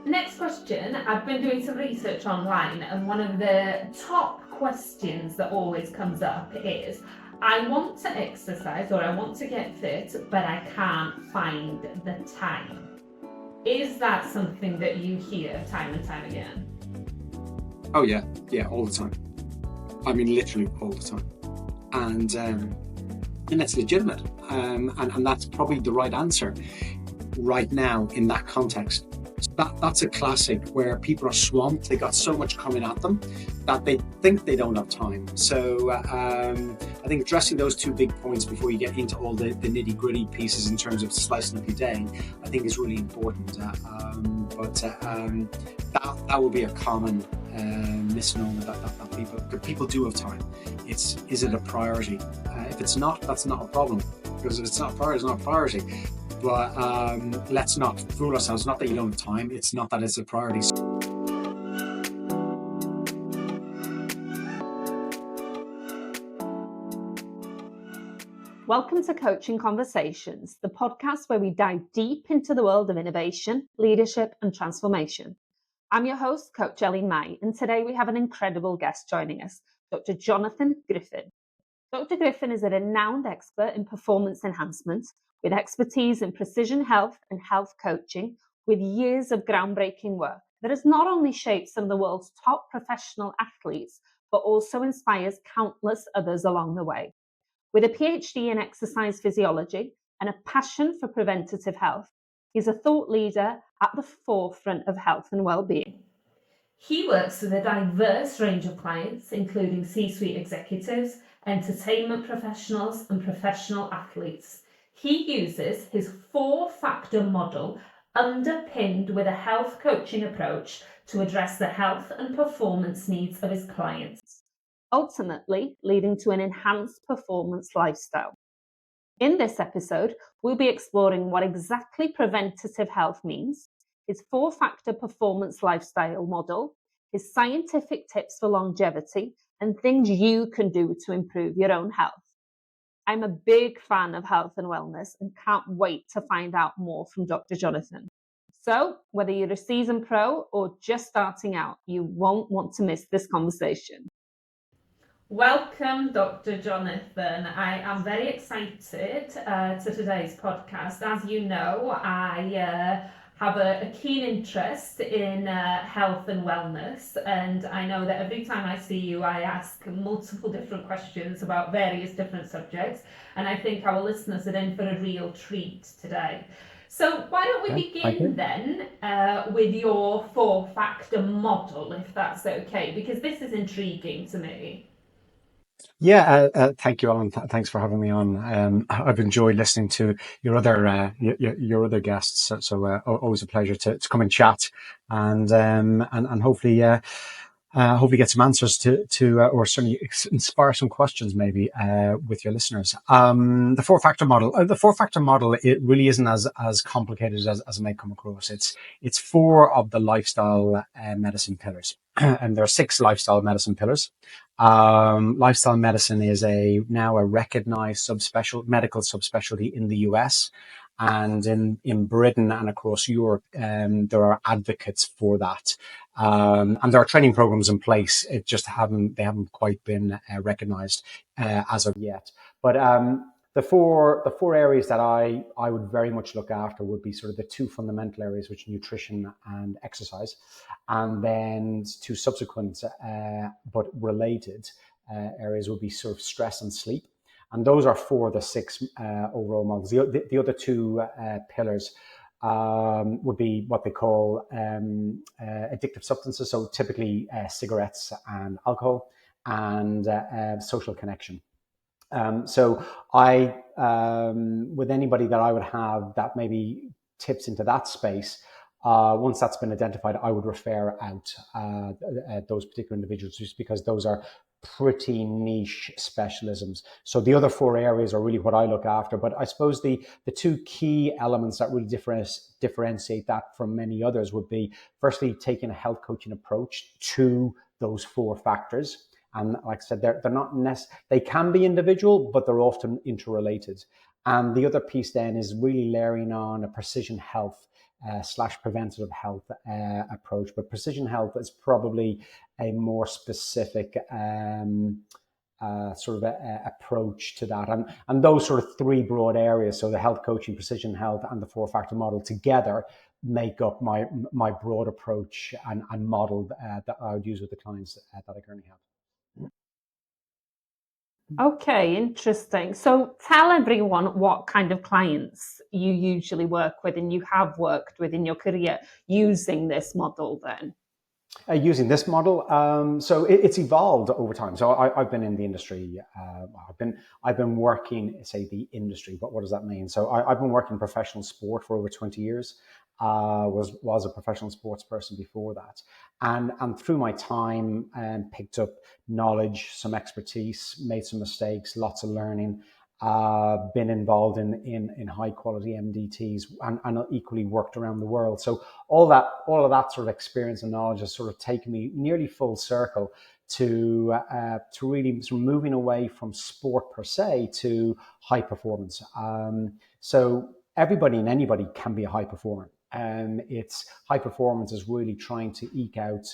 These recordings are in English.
Next question. I've been doing some research online, and one of the top questions that always comes up is, I want to exercise or I want to get fit, but I can't find the time. Is that something that you hear time and time again? Oh yeah, all the time. I mean, literally all the time. And it's legitimate. And that's probably the right answer right now in that context. So that's a classic where people are swamped. They got so much coming at them that they think they don't have time. So I think addressing those two big points before you get into all the nitty gritty pieces in terms of slicing up your day, I think is really important. But that would be a common misnomer that people do have time. Is it a priority? If it's not, that's not a problem. Because if it's not a priority, it's not a priority. But let's not fool ourselves. Not that you don't have time. It's not that it's a priority. Welcome to Coaching Conversations, the podcast where we dive deep into the world of innovation, leadership, and transformation. I'm your host, Coach Ellie May, and today we have an incredible guest joining us, Dr. Jonathan Griffin. Dr. Griffin is a renowned expert in performance enhancement with expertise in precision health and health coaching, with years of groundbreaking work that has not only shaped some of the world's top professional athletes, but also inspires countless others along the way. With a PhD in exercise physiology and a passion for preventative health, he's a thought leader at the forefront of health and well-being. He works with a diverse range of clients, including C-suite executives, entertainment professionals, and professional athletes. He uses his 4-factor model, underpinned with a health coaching approach, to address the health and performance needs of his clients, ultimately leading to an enhanced performance lifestyle. In this episode, we'll be exploring what exactly preventative health means, his 4-factor performance lifestyle model, his scientific tips for longevity, and things you can do to improve your own health. I'm a big fan of health and wellness and can't wait to find out more from Dr. Jonathan. So, whether you're a seasoned pro or just starting out, you won't want to miss this conversation. Welcome, Dr. Jonathan. I am very excited to today's podcast. As you know, I have a keen interest in health and wellness, and I know that every time I see you, I ask multiple different questions about various different subjects, and I think our listeners are in for a real treat today. So why don't we begin then with your 4-factor model, if that's okay, because this is intriguing to me. Yeah, thank you, Alan. Thanks for having me on. I've enjoyed listening to your your other guests. So always a pleasure to come and chat, and hopefully hopefully get some answers to or certainly inspire some questions maybe with your listeners. The 4-factor model. The 4-factor model, it really isn't as complicated as it may come across. It's 4 of the lifestyle medicine pillars, and there are 6 lifestyle medicine pillars. Lifestyle medicine is now a recognized medical subspecialty in the US, and in Britain and across Europe, there are advocates for that. And there are training programs in place. They haven't quite been recognized as of yet. But the four areas that I would very much look after would be sort of the 2 fundamental areas, which are nutrition and exercise, and then 2 subsequent but related areas would be sort of stress and sleep. And those are 4 of the 6 overall models. The other 2 pillars would be what they call addictive substances, so typically cigarettes and alcohol, and social connection. So I, with anybody that I would have that maybe tips into that space, once that's been identified, I would refer out those particular individuals, just because those are pretty niche specialisms. So the other 4 areas are really what I look after. But I suppose the 2 key elements that really differentiate that from many others would be, firstly, taking a health coaching approach to those 4 factors. And like I said, they're not they can be individual, but they're often interrelated. And the other piece then is really layering on a precision health slash preventative health approach. But precision health is probably a more specific approach to that. And those sort of three broad areas, so the health coaching, precision health, and the four-factor model together make up my broad approach and model that I would use with the clients that I currently have. Okay, interesting. So tell everyone what kind of clients you usually work with and you have worked with in your career using this model then. Using this model, so it's evolved over time. So I've been in the industry. I've been working, say, the industry. But what does that mean? So I've been working in professional sport for over 20 years. Was a professional sports person before that, and through my time, picked up knowledge, some expertise, made some mistakes, lots of learning. Been involved in high quality MDTs and equally worked around the world. So all of that sort of experience and knowledge has sort of taken me nearly full circle to really sort of moving away from sport per se to high performance. So everybody and anybody can be a high performer. It's high performance is really trying to eke out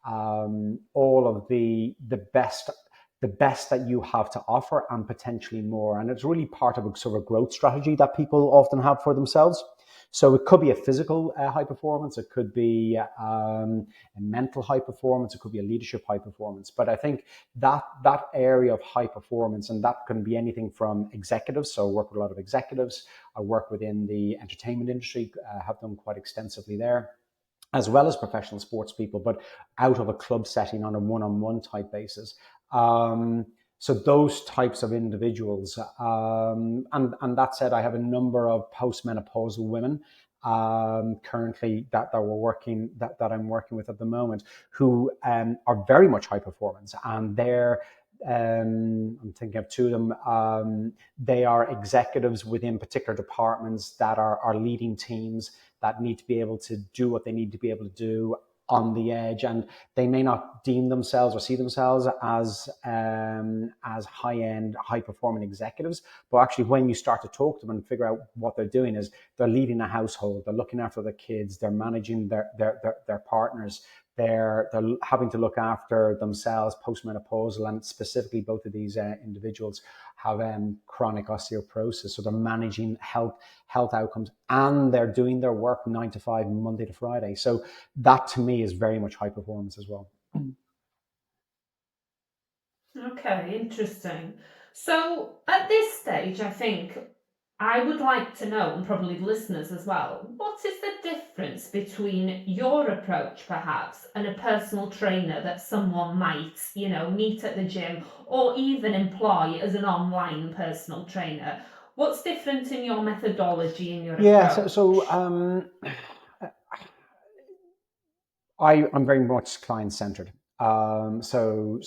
all of the best that you have to offer and potentially more. And it's really part of a sort of growth strategy that people often have for themselves. So it could be a physical high performance, it could be a mental high performance, it could be a leadership high performance. But I think that area of high performance, and that can be anything from executives. So I work with a lot of executives. I work within the entertainment industry, have done quite extensively there, as well as professional sports people, but out of a club setting on a one-on-one type basis. So those types of individuals, and that said, I have a number of postmenopausal women currently that I'm working with at the moment, who are very much high performance, and they're I'm thinking of two of them. They are executives within particular departments that are leading teams that need to be able to do what they need to be able to do on the edge, and they may not deem themselves or see themselves as high-end, high-performing executives, but actually when you start to talk to them and figure out what they're doing is they're leading a household, they're looking after their kids, they're managing their partners, they're having to look after themselves postmenopausal, and specifically both of these individuals have chronic osteoporosis, so they're managing health outcomes, and they're doing their work 9 to 5, Monday to Friday. So that to me is very much high performance as well. Okay, interesting. So at this stage, I think I would like to know, and probably listeners as well, what is the difference between your approach perhaps and a personal trainer that someone might, meet at the gym or even employ as an online personal trainer? What's different in your methodology and your approach? I'm very much client-centered. So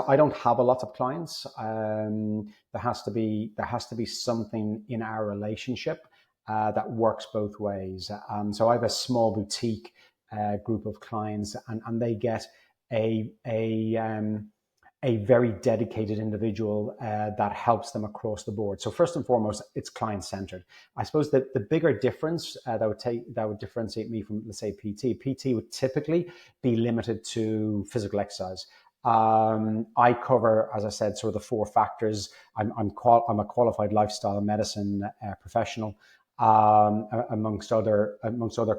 I don't have a lot of clients. There has to be something in our relationship that works both ways. So I have a small boutique group of clients, and they get a very dedicated individual that helps them across the board. So first and foremost, it's client-centered. I suppose that the bigger difference that would differentiate me from, let's say, PT would typically be limited to physical exercise. I cover, as I said, sort of the four factors. I'm a qualified lifestyle medicine professional, amongst other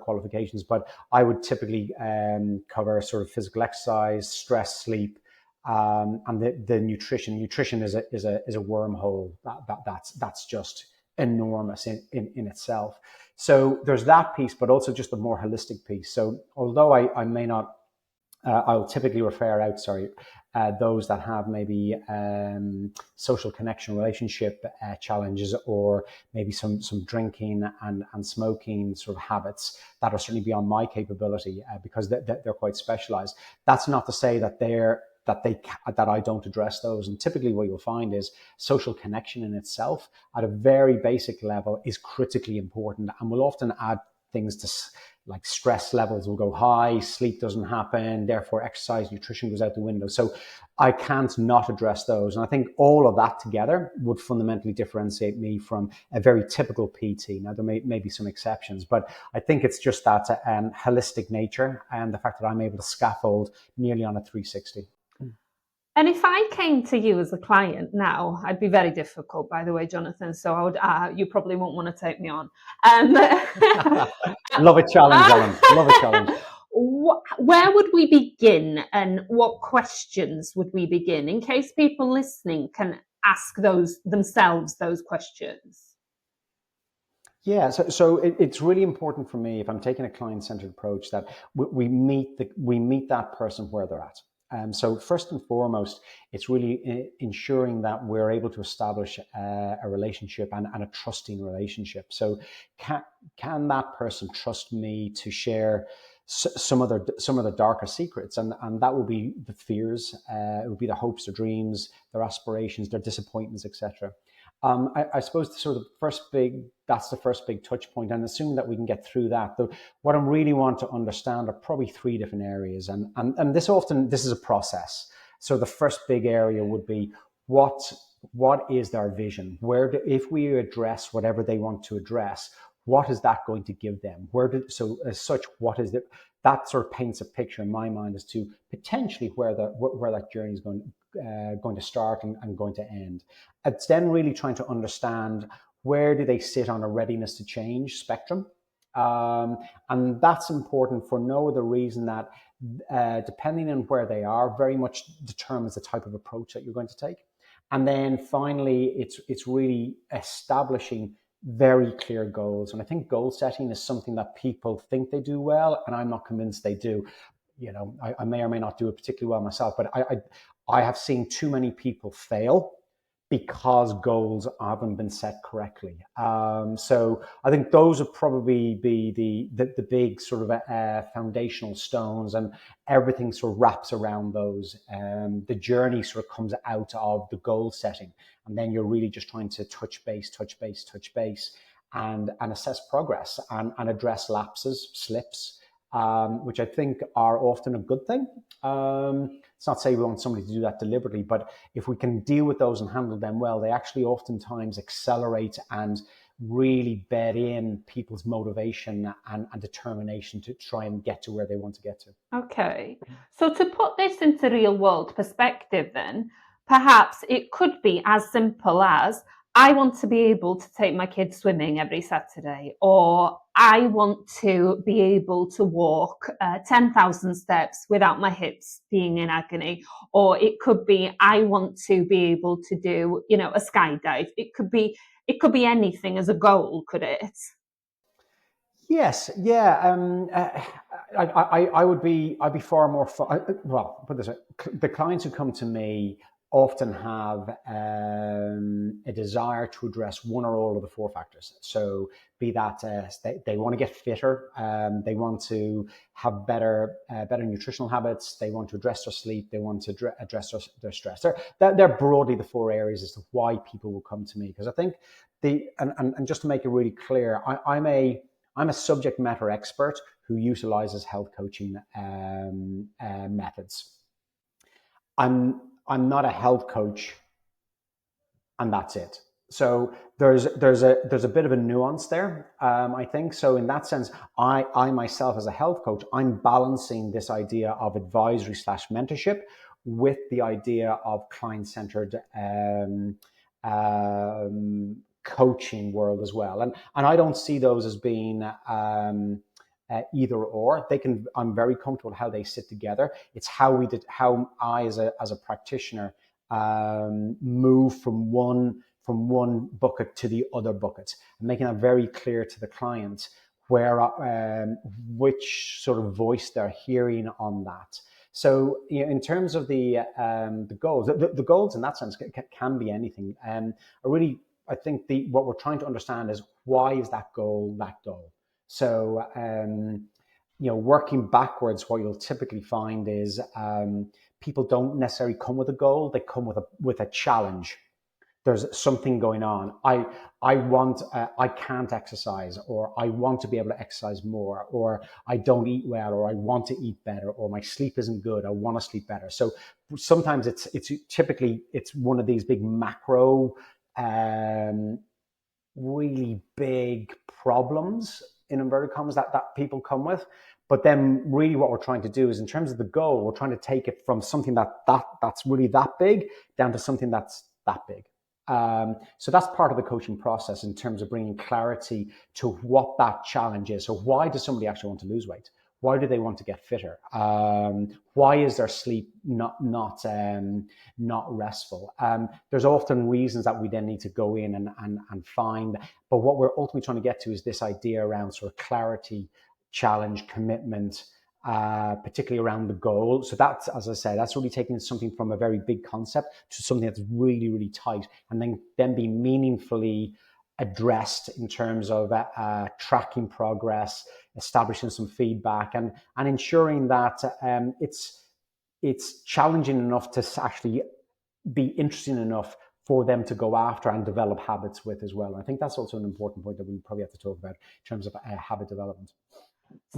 qualifications. But I would typically cover sort of physical exercise, stress, sleep, and the nutrition. Nutrition is a wormhole that's just enormous in itself. So there's that piece, but also just the more holistic piece. So although I may not, I'll typically refer out, those that have maybe social connection, relationship challenges, or maybe some drinking and smoking sort of habits that are certainly beyond my capability, because they're quite specialized. That's not to say that I don't address those. And typically what you'll find is social connection in itself at a very basic level is critically important, and will often add things like stress levels will go high, sleep doesn't happen, therefore exercise, nutrition goes out the window. So I can't not address those. And I think all of that together would fundamentally differentiate me from a very typical PT. Now, there may be some exceptions, but I think it's just that holistic nature and the fact that I'm able to scaffold nearly on a 360. And if I came to you as a client now, I'd be very difficult, by the way, Jonathan. So I would, you probably won't want to take me on. Love a challenge, Ellen. Love a challenge. Where would we begin, and what questions would we begin, in case people listening can ask themselves those questions? Yeah, so it's really important for me, if I'm taking a client-centered approach, that we meet that person where they're at. So first and foremost, it's really ensuring that we're able to establish a relationship and a trusting relationship. So can that person trust me to share some of their darker secrets, and that will be the fears, it will be the hopes, their dreams, their aspirations, their disappointments, etc. I suppose that's the first big touch point, and assuming that we can get through that, what I really want to understand are probably three different areas, and this is a process. So the first big area would be what is their vision? If we address whatever they want to address, what is that going to give them? What is it? That sort of paints a picture in my mind as to potentially where that journey is going to start and going to end. It's then really trying to understand where do they sit on a readiness to change spectrum. And that's important for no other reason that depending on where they are, very much determines the type of approach that you're going to take. And then finally, it's really establishing very clear goals. And I think goal setting is something that people think they do well, and I'm not convinced they do. I may or may not do it particularly well myself, but I have seen too many people fail because goals haven't been set correctly. So I think those would probably be the big sort of foundational stones, and everything sort of wraps around those. The journey sort of comes out of the goal setting, and then you're really just trying to touch base, and assess progress and address lapses, slips, which I think are often a good thing. It's not to say we want somebody to do that deliberately, but if we can deal with those and handle them well, they actually oftentimes accelerate and really bed in people's motivation and determination to try and get to where they want to get to. Okay. So to put this into real world perspective, then perhaps it could be as simple as, I want to be able to take my kids swimming every Saturday, or I want to be able to walk 10,000 steps without my hips being in agony. Or it could be, I want to be able to do, a skydive. It could be anything as a goal, could it? Yes, yeah. I'd be far more. Well, put this way: the clients who come to me often have a desire to address one or all of the four factors. So, be that they want to get fitter, they want to have better nutritional habits, they want to address their sleep, they want to address their stress. They're broadly the four areas as to why people will come to me. Because I think and just to make it really clear, I'm a subject matter expert who utilizes health coaching methods. I'm not a health coach, and that's it. So there's a bit of a nuance there, I think. So in that sense, I myself as a health coach, I'm balancing this idea of advisory / mentorship with the idea of client-centered coaching world as well. And I don't see those as being either or. I'm very comfortable with how they sit together. It's how I as a practitioner move from one bucket to the other bucket, and making that very clear to the client which sort of voice they're hearing on that. So, in terms of the goals, the goals in that sense can be anything. I think what we're trying to understand is, why is that goal that goal? So, working backwards, what you'll typically find is people don't necessarily come with a goal; they come with a challenge. there's something going on. I can't exercise, or I want to be able to exercise more, or I don't eat well, or I want to eat better, or my sleep isn't good, I want to sleep better. So sometimes it's typically one of these big macro, really big problems in inverted commas that people come with. But then really what we're trying to do is, in terms of the goal, we're trying to take it from something that's really that big down to something that's that big. So that's part of the coaching process, in terms of bringing clarity to what that challenge is. So why does somebody actually want to lose weight? Why do they want to get fitter? Why is their sleep not restful? There's often reasons that we then need to go in and find. But what we're ultimately trying to get to is this idea around sort of clarity, challenge, commitment, particularly around the goal. So that's, as I say, that's really taking something from a very big concept to something that's really, really tight, and then be meaningfully addressed in terms of tracking progress, establishing some feedback, and ensuring that it's challenging enough to actually be interesting enough for them to go after and develop habits with as well. And I think that's also an important point that we probably have to talk about in terms of habit development.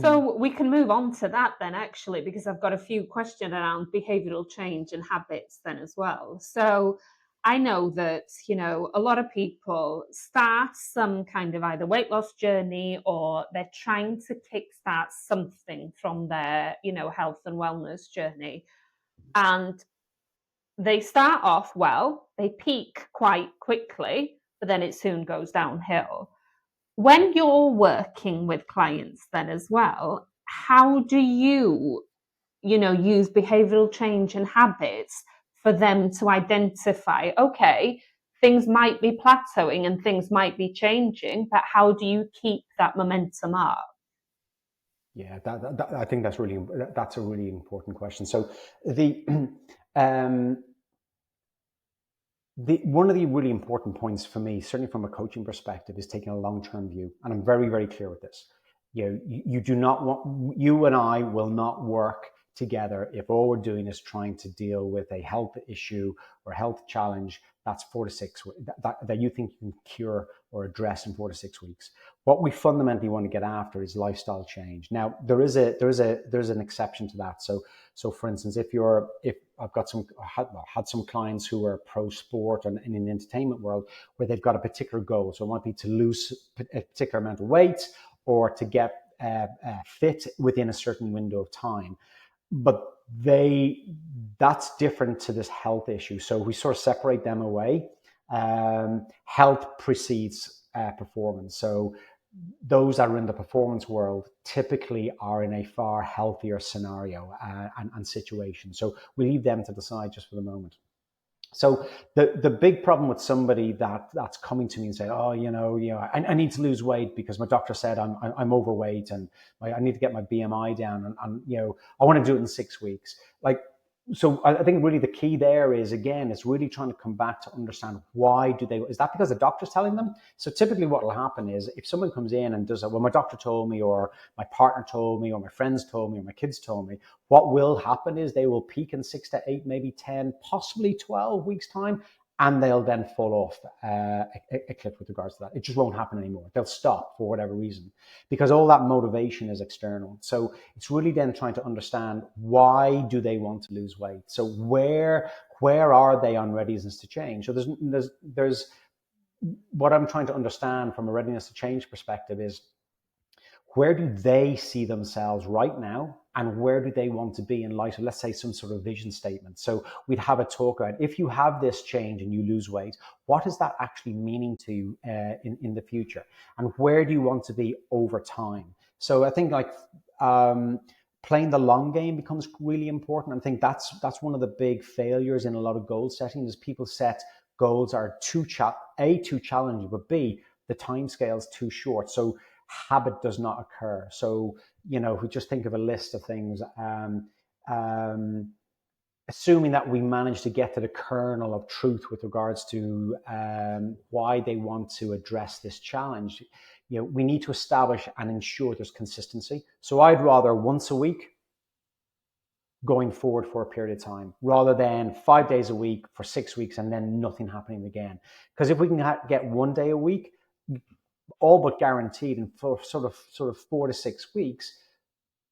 So we can move on to that then, actually, because I've got a few questions around behavioural change and habits then as well. So I know that, a lot of people start some kind of either weight loss journey, or they're trying to kickstart something from their, health and wellness journey. And they start off well, they peak quite quickly, but then it soon goes downhill. When you're working with clients then as well, how do you, use behavioral change and habits for them to identify, okay, things might be plateauing and things might be changing, but how do you keep that momentum up? Yeah, I think that's a really important question. So one of the really important points for me, certainly from a coaching perspective, is taking a long-term view. And I'm very, very clear with this. You and I will not work together if all we're doing is trying to deal with a health issue or health challenge that's 4 to 6 that you think you can cure or address in 4 to 6 weeks. What we fundamentally want to get after is lifestyle change. Now, there's an exception to that. So for instance, if I've had some clients who are pro sport and in the entertainment world, where they've got a particular goal. So it might be to lose a particular amount of weight, or to get fit within a certain window of time. But that's different to this health issue. So we sort of separate them away. Health precedes performance. So those that are in the performance world typically are in a far healthier scenario and situation. So we leave them to the side just for the moment. So the big problem with somebody that's coming to me and saying, oh, I need to lose weight because my doctor said I'm overweight, and I need to get my BMI down, and I want to do it in 6 weeks. So I think really the key there is, again, it's really trying to come back to understand why is that because the doctor's telling them? So typically what will happen is, if someone comes in and does well, my doctor told me, or my partner told me, or my friends told me, or my kids told me, what will happen is they will peak in 6 to 8, maybe 10, possibly 12 weeks time, and they'll then fall off a cliff with regards to that. It just won't happen anymore. They'll stop for whatever reason, because all that motivation is external. So it's really then trying to understand, why do they want to lose weight? So where are they on readiness to change? So there's what I'm trying to understand from a readiness to change perspective is, where do they see themselves right now, and where do they want to be in light of, let's say, some sort of vision statement? So we'd have a talk about, if you have this change and you lose weight, what is that actually meaning to you in the future? And where do you want to be over time? So I think playing the long game becomes really important. I think that's one of the big failures in a lot of goal setting, is people set goals are too challenging, but B, the time scale's too short. So habit does not occur. So, if we just think of a list of things, assuming that we manage to get to the kernel of truth with regards to why they want to address this challenge, we need to establish and ensure there's consistency. So I'd rather once a week going forward for a period of time, rather than 5 days a week for 6 weeks and then nothing happening again. Because if we can get 1 day a week, all but guaranteed, and for sort of 4 to 6 weeks,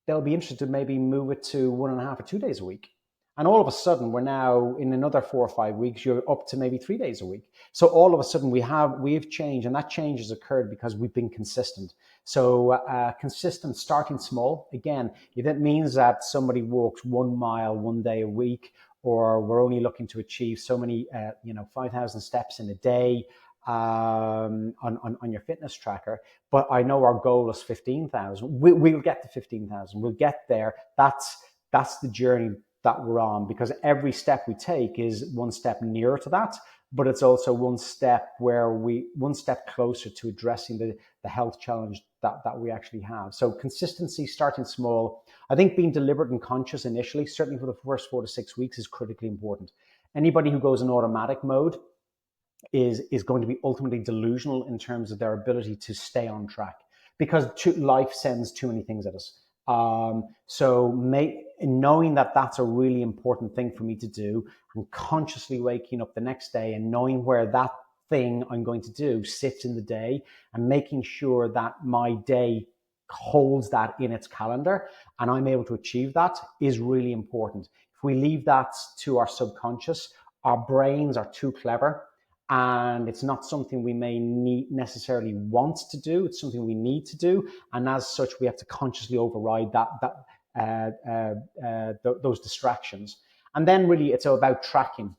they'll be interested to maybe move it to 1.5 or 2 days a week. And all of a sudden, we're now in another 4 or 5 weeks, you're up to maybe 3 days a week. So all of a sudden we've changed, and that change has occurred because we've been consistent. So consistent, starting small. Again, if that means that somebody walks 1 mile 1 day a week, or we're only looking to achieve so many, 5,000 steps in a day on your fitness tracker, but I know our goal is 15,000. We'll get to 15,000. We'll get there. That's the journey that we're on, because every step we take is one step nearer to that, but it's also one step closer to addressing the health challenge that we actually have. So consistency, starting small. I think being deliberate and conscious initially, certainly for the first 4 to 6 weeks, is critically important. Anybody who goes in automatic mode is going to be ultimately delusional in terms of their ability to stay on track, because life sends too many things at us. So knowing that that's a really important thing for me to do, and consciously waking up the next day and knowing where that thing I'm going to do sits in the day, and making sure that my day holds that in its calendar and I'm able to achieve that, is really important. If we leave that to our subconscious, our brains are too clever, and it's not something we may necessarily want to do. It's something we need to do, and as such, we have to consciously override those distractions. And then really, it's about tracking,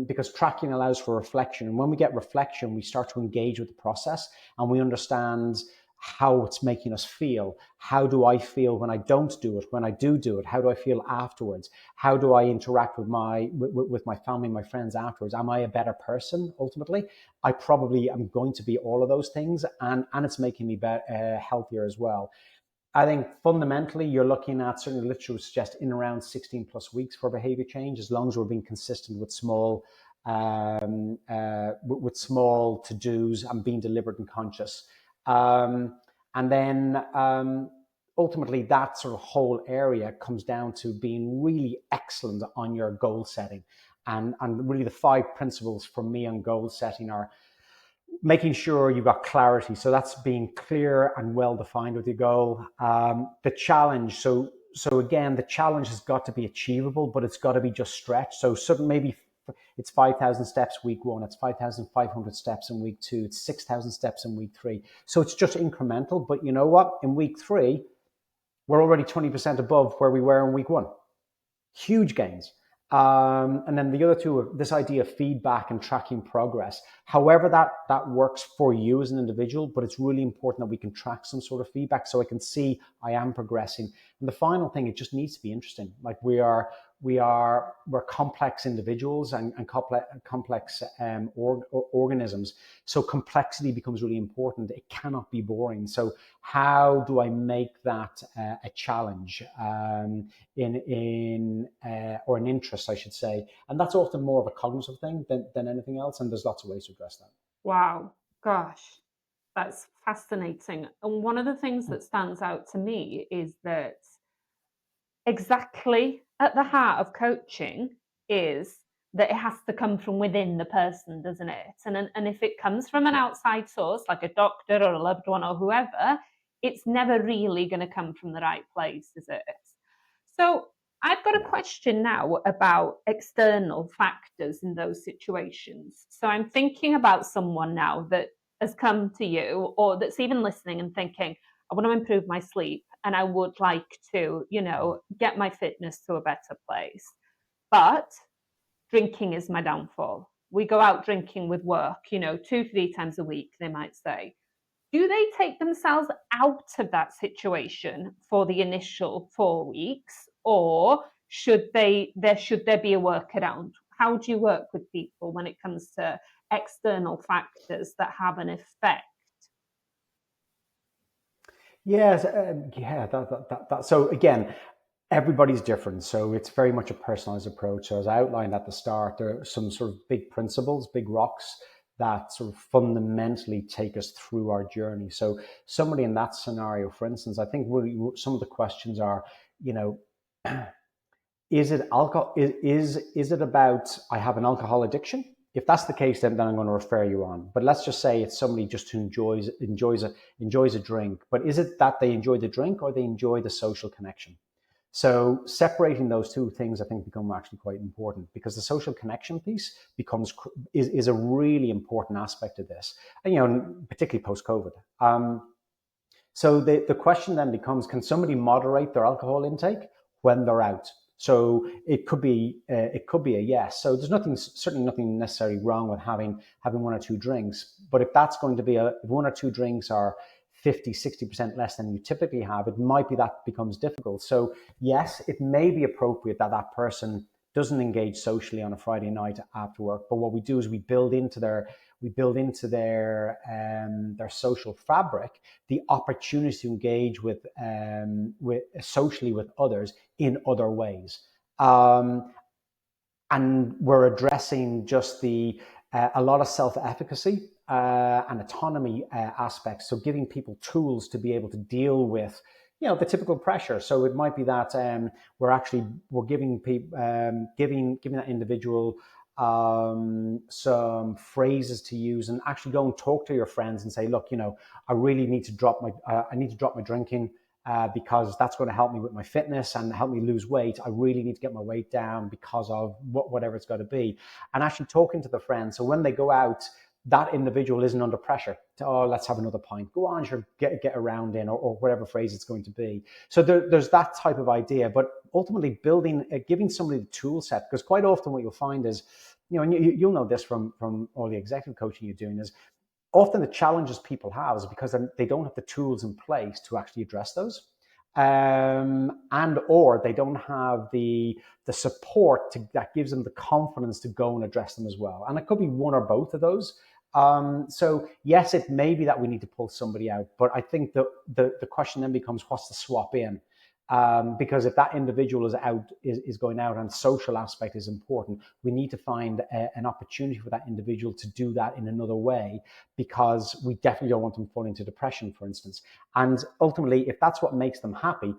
because tracking allows for reflection. And when we get reflection, we start to engage with the process, and we understand how it's making us feel. How do I feel when I don't do it? When I do it, how do I feel afterwards? How do I interact with my family, my friends afterwards? Am I a better person ultimately? I probably am going to be all of those things, and it's making me healthier as well. I think fundamentally, you're looking at, certainly literature would suggest, in around 16 plus weeks for behavior change, as long as we're being consistent with small to-dos and being deliberate and conscious. And then ultimately, that sort of whole area comes down to being really excellent on your goal setting. And really, the 5 principles for me on goal setting are making sure you've got clarity. So that's being clear and well defined with your goal. The challenge. So again, the challenge has got to be achievable, but it's got to be just stretched. So maybe it's 5,000 steps week 1. It's 5,500 steps in week 2. It's 6,000 steps in week 3. So it's just incremental. But you know what? In week 3, we're already 20% above where we were in week 1. Huge gains. And then the other two are this idea of feedback and tracking progress. However that works for you as an individual, but it's really important that we can track some sort of feedback so I can see I am progressing. And the final thing, it just needs to be interesting. Like we're complex individuals and complex organisms. So complexity becomes really important. It cannot be boring. So how do I make that a challenge or an interest, I should say? And that's often more of a cognitive thing than anything else. And there's lots of ways to address that. Wow, gosh, that's fascinating. And one of the things that stands out to me is that exactly at the heart of coaching is that it has to come from within the person, doesn't it? And if it comes from an outside source, like a doctor or a loved one or whoever, it's never really going to come from the right place, is it? So I've got a question now about external factors in those situations. So I'm thinking about someone now that has come to you, or that's even listening and thinking, I want to improve my sleep and I would like to, get my fitness to a better place. But drinking is my downfall. We go out drinking with work, 2-3 times a week, they might say. Do they take themselves out of that situation for the initial 4 weeks, or should there be a workaround? How do you work with people when it comes to external factors that have an effect? Yes, so again, everybody's different. So it's very much a personalized approach. So as I outlined at the start, there are some sort of big principles, big rocks that sort of fundamentally take us through our journey. So somebody in that scenario, for instance, I think really some of the questions are, is it alcohol? Is it about I have an alcohol addiction? If that's the case, then I'm going to refer you on. But let's just say it's somebody just who enjoys a drink. But is it that they enjoy the drink or they enjoy the social connection? So separating those two things, I think, become actually quite important, because the social connection piece is a really important aspect of this, and particularly post COVID. So the question then becomes: can somebody moderate their alcohol intake when they're out? So it could be a yes. So there's certainly nothing necessarily wrong with having one or two drinks. But if that's going to be if one or two drinks are 50, 60% less than you typically have, it might be that becomes difficult. So yes, it may be appropriate that that person doesn't engage socially on a Friday night after work. But what we do is we build into their social fabric the opportunity to engage with socially with others in other ways. And we're addressing just a lot of self-efficacy and autonomy aspects. So giving people tools to be able to deal with, the typical pressure. So it might be that we're giving people giving that individual some phrases to use, and actually go and talk to your friends and say, look, I really need to drop my drinking. Because that's going to help me with my fitness and help me lose weight. I really need to get my weight down because of whatever it's got to be. And actually talking to the friends. So when they go out, that individual isn't under pressure to, let's have another pint. Go on, sure, get around in, or whatever phrase it's going to be. So there's that type of idea. But ultimately giving somebody the tool set, because quite often what you'll find is, and you'll know this from all the executive coaching you're doing, is often the challenges people have is because they don't have the tools in place to actually address those, and or they don't have the support that gives them the confidence to go and address them as well. And it could be one or both of those. So yes, it may be that we need to pull somebody out, but I think the question then becomes, what's the swap in? Because if that individual is going out and social aspect is important, we need to find an opportunity for that individual to do that in another way, because we definitely don't want them falling into depression, for instance. And ultimately, if that's what makes them happy,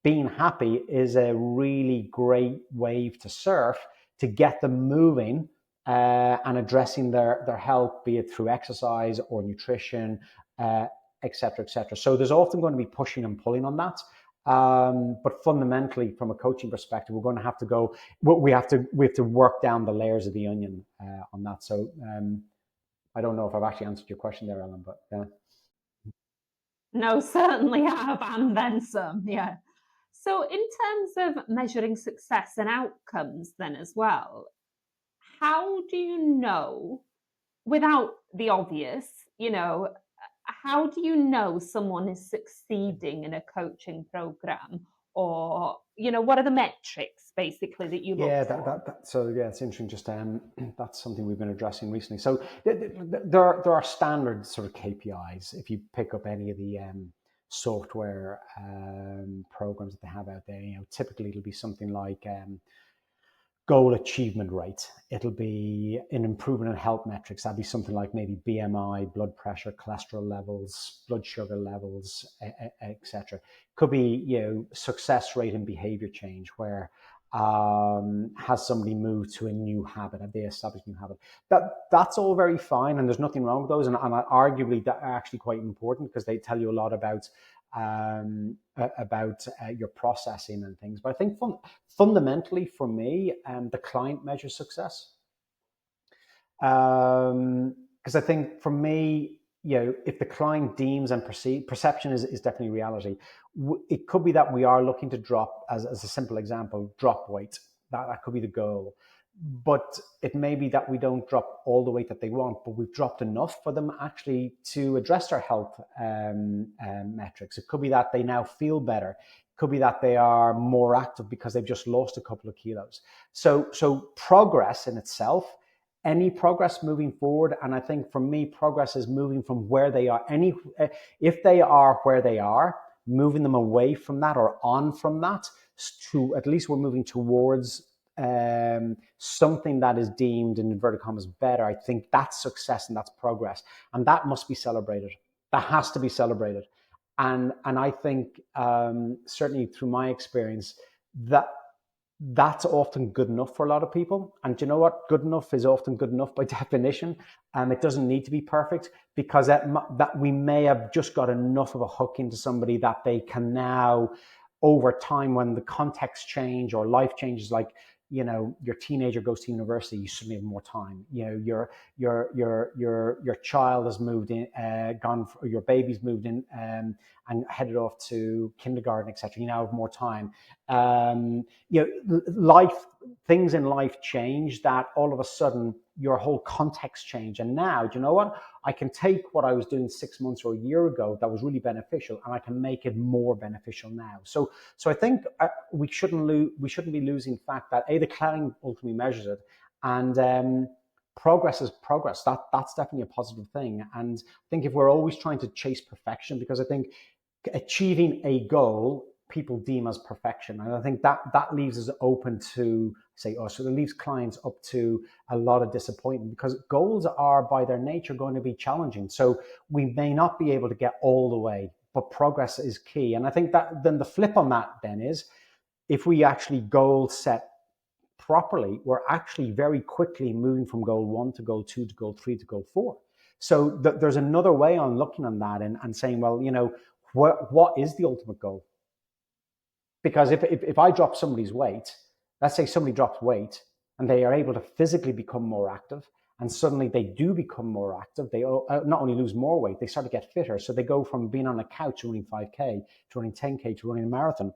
being happy is a really great wave to surf to get them moving and addressing their health, be it through exercise or nutrition, et cetera, et cetera. So there's often going to be pushing and pulling on that. But fundamentally, from a coaching perspective, we're going to have to go. We have to work down the layers of the onion on that. So I don't know if I've actually answered your question there, Ellen, but yeah. No, certainly have, and then some. Yeah. So in terms of measuring success and outcomes, then as well, how do you know, without the obvious, how do you know someone is succeeding in a coaching program, or what are the metrics basically that you look for? So it's interesting. Just that's something we've been addressing recently. So there are standard sort of KPIs. If you pick up any of the software programs that they have out there, typically it'll be something like goal achievement rate. It'll be an improvement in health metrics. That'd be something like maybe BMI, blood pressure, cholesterol levels, blood sugar levels, etc. Could be, success rate in behavior change, where has somebody moved to a new habit? Have they established a new habit? That's all very fine, and there's nothing wrong with those. And arguably, that are actually quite important, because they tell you a lot about your processing and things. But I think fundamentally for me, the client measures success. Because I think for me, if the client deems and perception is definitely reality. It could be that we are looking to drop, as a simple example, drop weight. That could be the goal. But it may be that we don't drop all the weight that they want, but we've dropped enough for them actually to address their health metrics. It could be that they now feel better. It could be that they are more active because they've just lost a couple of kilos. So progress in itself, any progress moving forward, and I think for me, progress is moving from where they are. If they are where they are, moving them away from that or on from that to at least we're moving towards something that is deemed, in inverted commas, better. I think that's success and that's progress, and that must be celebrated. That has to be celebrated. And I think certainly through my experience, that that's often good enough for a lot of people. And do you know what? Good enough is often good enough by definition. It doesn't need to be perfect, because that we may have just got enough of a hook into somebody that they can now, over time, when the context change or life changes, like, your teenager goes to university, you suddenly have more time. Your child has moved in, your baby's moved in, and headed off to kindergarten, etc. You now have more time. Things in life change, that all of a sudden your whole context change. And now, do you know what? I can take what I was doing 6 months or a year ago that was really beneficial, and I can make it more beneficial now. So I think we shouldn't be losing fact that the clouding ultimately measures it, and progress is progress. That's definitely a positive thing. And I think if we're always trying to chase perfection, because I think achieving a goal people deem as perfection, and I think that leaves us open to so it leaves clients up to a lot of disappointment, because goals are by their nature going to be challenging. So we may not be able to get all the way, but progress is key. And I think that then the flip on that then is, if we actually goal set properly, we're actually very quickly moving from goal 1 to goal 2 to goal 3 to goal 4. So there's another way on looking on that, and saying, well, what is the ultimate goal? Because if I drop somebody's weight, let's say somebody drops weight and they are able to physically become more active, and suddenly they do become more active, they not only lose more weight, they start to get fitter. So they go from being on a couch running 5K to running 10K to running a marathon.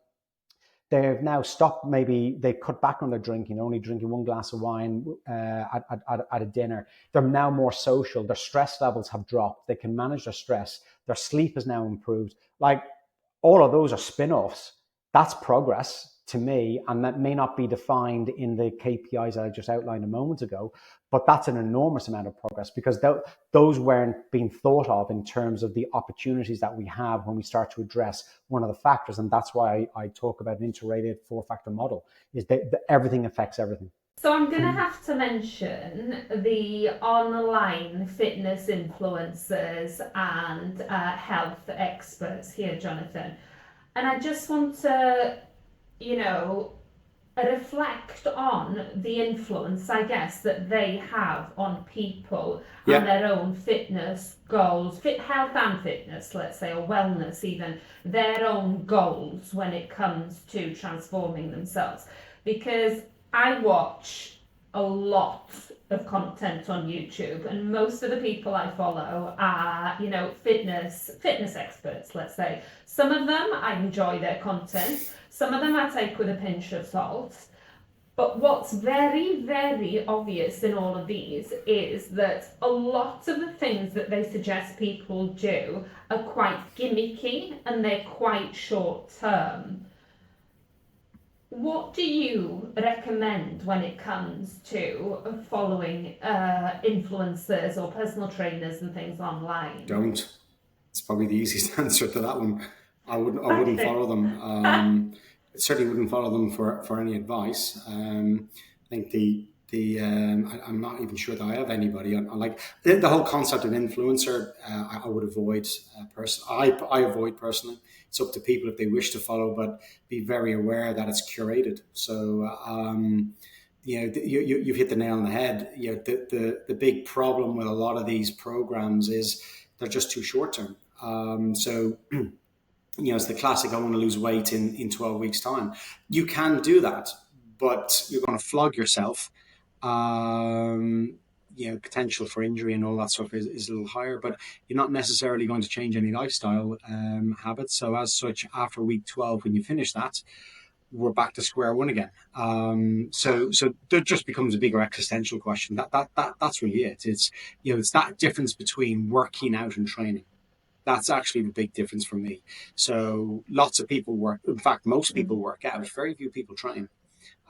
They've now stopped, maybe they cut back on their drinking, only drinking 1 glass of wine at a dinner. They're now more social. Their stress levels have dropped. They can manage their stress. Their sleep is now improved. Like, all of those are spin-offs. That's progress to me, and that may not be defined in the KPIs that I just outlined a moment ago, but that's an enormous amount of progress, because those weren't being thought of in terms of the opportunities that we have when we start to address one of the factors. And that's why I talk about an interrelated 4-factor model, is that everything affects everything. So I'm going to have to mention the online fitness influencers and health experts here, Jonathan. And I just want to, reflect on the influence, I guess, that they have on people and their own fitness goals, health and fitness, let's say, or wellness even, their own goals when it comes to transforming themselves. Because I watch a lot of content on YouTube, and most of the people I follow are, fitness experts, let's say. Some of them I enjoy their content, some of them I take with a pinch of salt. But what's very, very obvious in all of these is that a lot of the things that they suggest people do are quite gimmicky, and they're quite short term. What do you recommend when it comes to following influencers or personal trainers and things online? Don't. It's probably the easiest answer to that one. I wouldn't follow them. Certainly wouldn't follow them for any advice. I think I'm not even sure that I have anybody. I like the whole concept of influencer. I would avoid I avoid personally. It's up to people if they wish to follow, but be very aware that it's curated. So you've hit the nail on the head. The big problem with a lot of these programs is they're just too short term. It's the classic, I want to lose weight in 12 weeks time. You can do that, but you're going to flog yourself. Potential for injury and all that stuff is a little higher, but you're not necessarily going to change any lifestyle habits. So as such, after week 12, when you finish that, we're back to square one again. So there just becomes a bigger existential question. That's really it. It's that difference between working out and training. That's actually the big difference for me. So lots of people work. In fact, most people work out. Very few people train.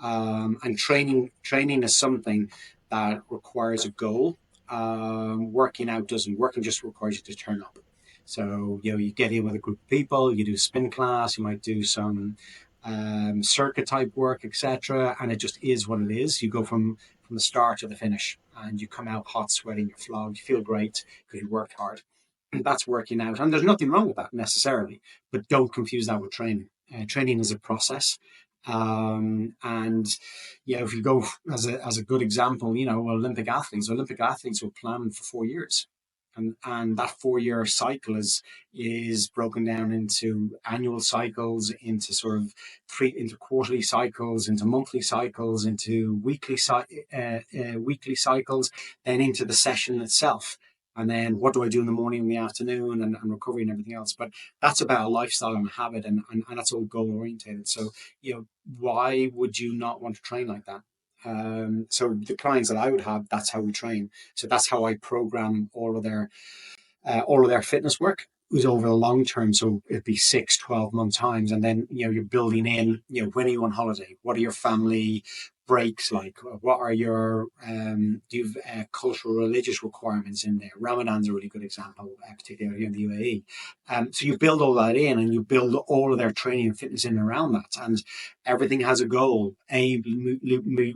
And training is something that requires a goal. Working out doesn't. Working just requires you to turn up. So you get in with a group of people. You do spin class. You might do some circuit type work, etc. And it just is what it is. You go from the start to the finish, and you come out hot, sweating, you're flogged. You feel great because you worked hard. That's working out, and there's nothing wrong with that necessarily, but don't confuse that with training. Training is a process, And if you go as a good example, Olympic athletes will plan for 4 years. And that 4 year cycle is broken down into annual cycles, into into quarterly cycles, into monthly cycles, into weekly cycles, then into the session itself. And then what do I do in the morning and the afternoon, and recovery and everything else. But that's about a lifestyle and a habit, and that's all goal orientated. So, why would you not want to train like that? So the clients that I would have, that's how we train. So that's how I program all of their fitness work is over the long term. So it'd be 6-12 month times. And then, you're building in, when are you on holiday? What are your family breaks like? What are your, do you have cultural religious requirements in there? Ramadan's a really good example, particularly here in the UAE. So you build all that in, and you build all of their training and fitness in and around that. And everything has a goal. A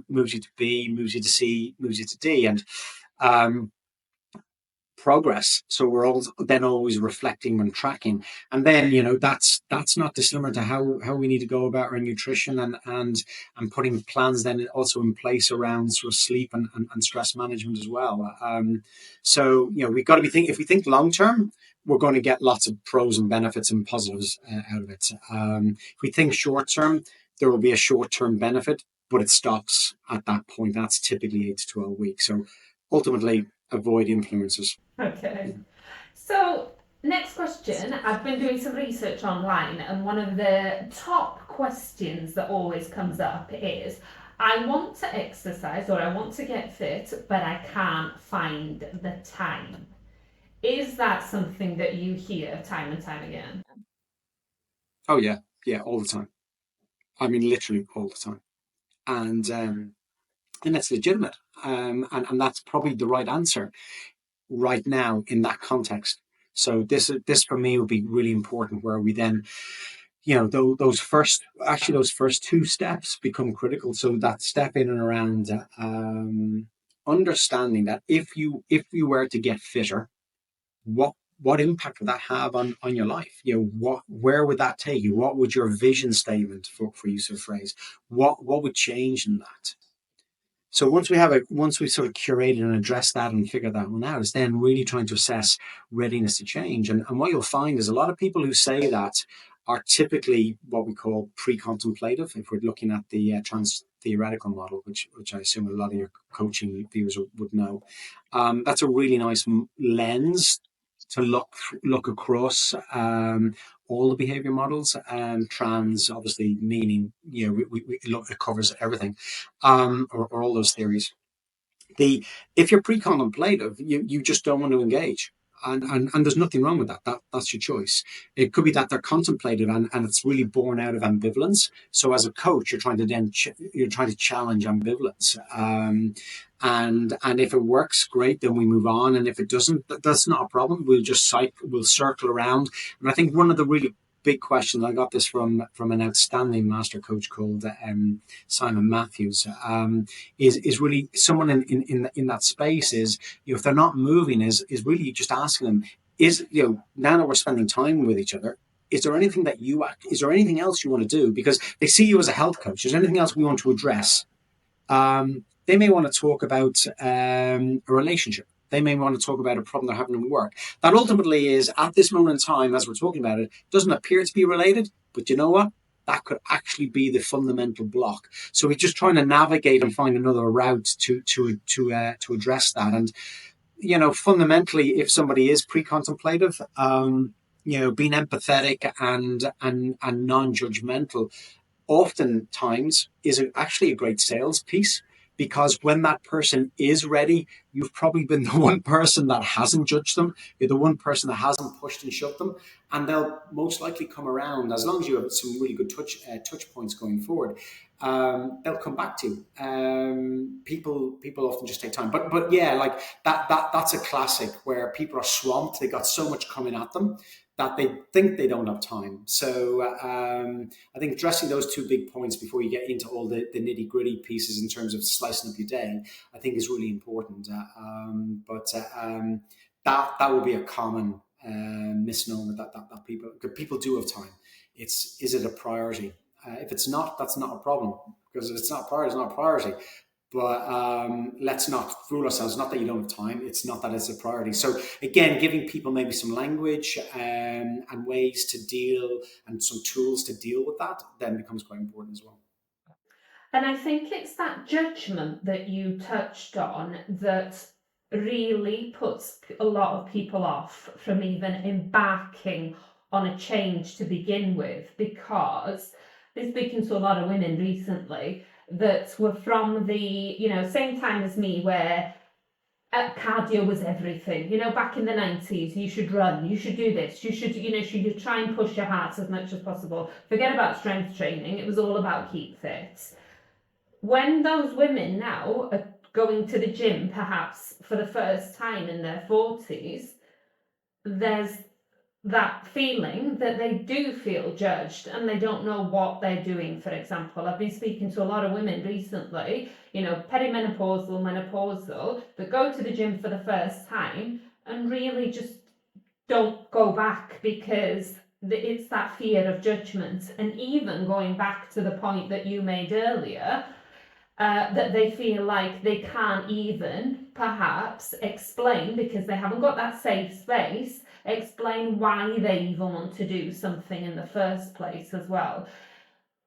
moves you to B, moves you to C, moves you to D. And, progress. So we're always reflecting and tracking. And then, that's not dissimilar to how we need to go about our nutrition and putting plans then also in place around sort of sleep and stress management as well. So, we've got to be thinking, if we think long term, we're going to get lots of pros and benefits and positives out of it. If we think short term, there will be a short term benefit, but it stops at that point. That's typically 8 to 12 weeks. So ultimately, avoid influences. Okay. So, next question. I've been doing some research online, and one of the top questions that always comes up is, I want to exercise or I want to get fit, but I can't find the time. Is that something that you hear time and time again? Oh, yeah. Yeah, all the time. I mean, literally all the time. And that's legitimate. And that's probably the right answer right now in that context. So this for me would be really important, where we then, those first 2 steps become critical. So that step in and around understanding that if you were to get fitter, what impact would that have on your life? Where would that take you? What would your vision statement, for use of phrase, what would change in that? So once we sort of curated and addressed that and figured that one out, is then really trying to assess readiness to change. And what you'll find is a lot of people who say that are typically what we call pre-contemplative, if we're looking at the trans-theoretical model, which I assume a lot of your coaching viewers would know. That's a really nice lens to look across all the behavior models, and trans obviously meaning it covers everything, or all those theories. If you're pre-contemplative, you just don't want to engage. And there's nothing wrong with that. That's your choice. It could be that they're contemplative and it's really born out of ambivalence. So as a coach, you're trying to challenge ambivalence. And if it works, great, then we move on. And if it doesn't, that's not a problem. We'll circle around. And I think one of the really big questions, I got this from an outstanding master coach called Simon Matthews, is really someone in that space is, if they're not moving, is really just asking them, now that we're spending time with each other, is there anything else you want to do? Because they see you as a health coach. Is there anything else we want to address? They may want to talk about a relationship. They may want to talk about a problem they're having at work. That ultimately is, at this moment in time, as we're talking about it, doesn't appear to be related, but you know what? That could actually be the fundamental block. So we're just trying to navigate and find another route to address that. And, fundamentally, if somebody is pre-contemplative, being empathetic and non-judgmental, oftentimes is actually a great sales piece, because when that person is ready, you've probably been the one person that hasn't judged them. You're the one person that hasn't pushed and shoved them, and they'll most likely come around. As long as you have some really good touch points going forward, they'll come back to you. People often just take time, but yeah, like that's a classic where people are swamped. They got so much coming at them that they think they don't have time. So I think addressing those 2 big points before you get into all the nitty gritty pieces in terms of slicing up your day, I think is really important. But that will be a common misnomer that people do have time. Is it a priority? If it's not, that's not a problem, because if it's not a priority, it's not a priority. But let's not fool ourselves. Not that you don't have time. It's not that it's a priority. So again, giving people maybe some language and ways to deal, and some tools to deal with that, then becomes quite important as well. And I think it's that judgment that you touched on that really puts a lot of people off from even embarking on a change to begin with, because I've been speaking to a lot of women recently that were from the same time as me, where cardio was everything. Back in the 90s, you should run, you should do this, you should try and push your heart as much as possible. Forget about strength training. It was all about keep fit. When those women now are going to the gym, perhaps for the first time in their 40s, there's that feeling that they do feel judged and they don't know what they're doing. For example, I've been speaking to a lot of women recently, perimenopausal, menopausal, that go to the gym for the first time and really just don't go back because it's that fear of judgment. And even going back to the point that you made earlier, that they feel like they can't even perhaps explain, because they haven't got that safe space, explain why they even want to do something in the first place as well.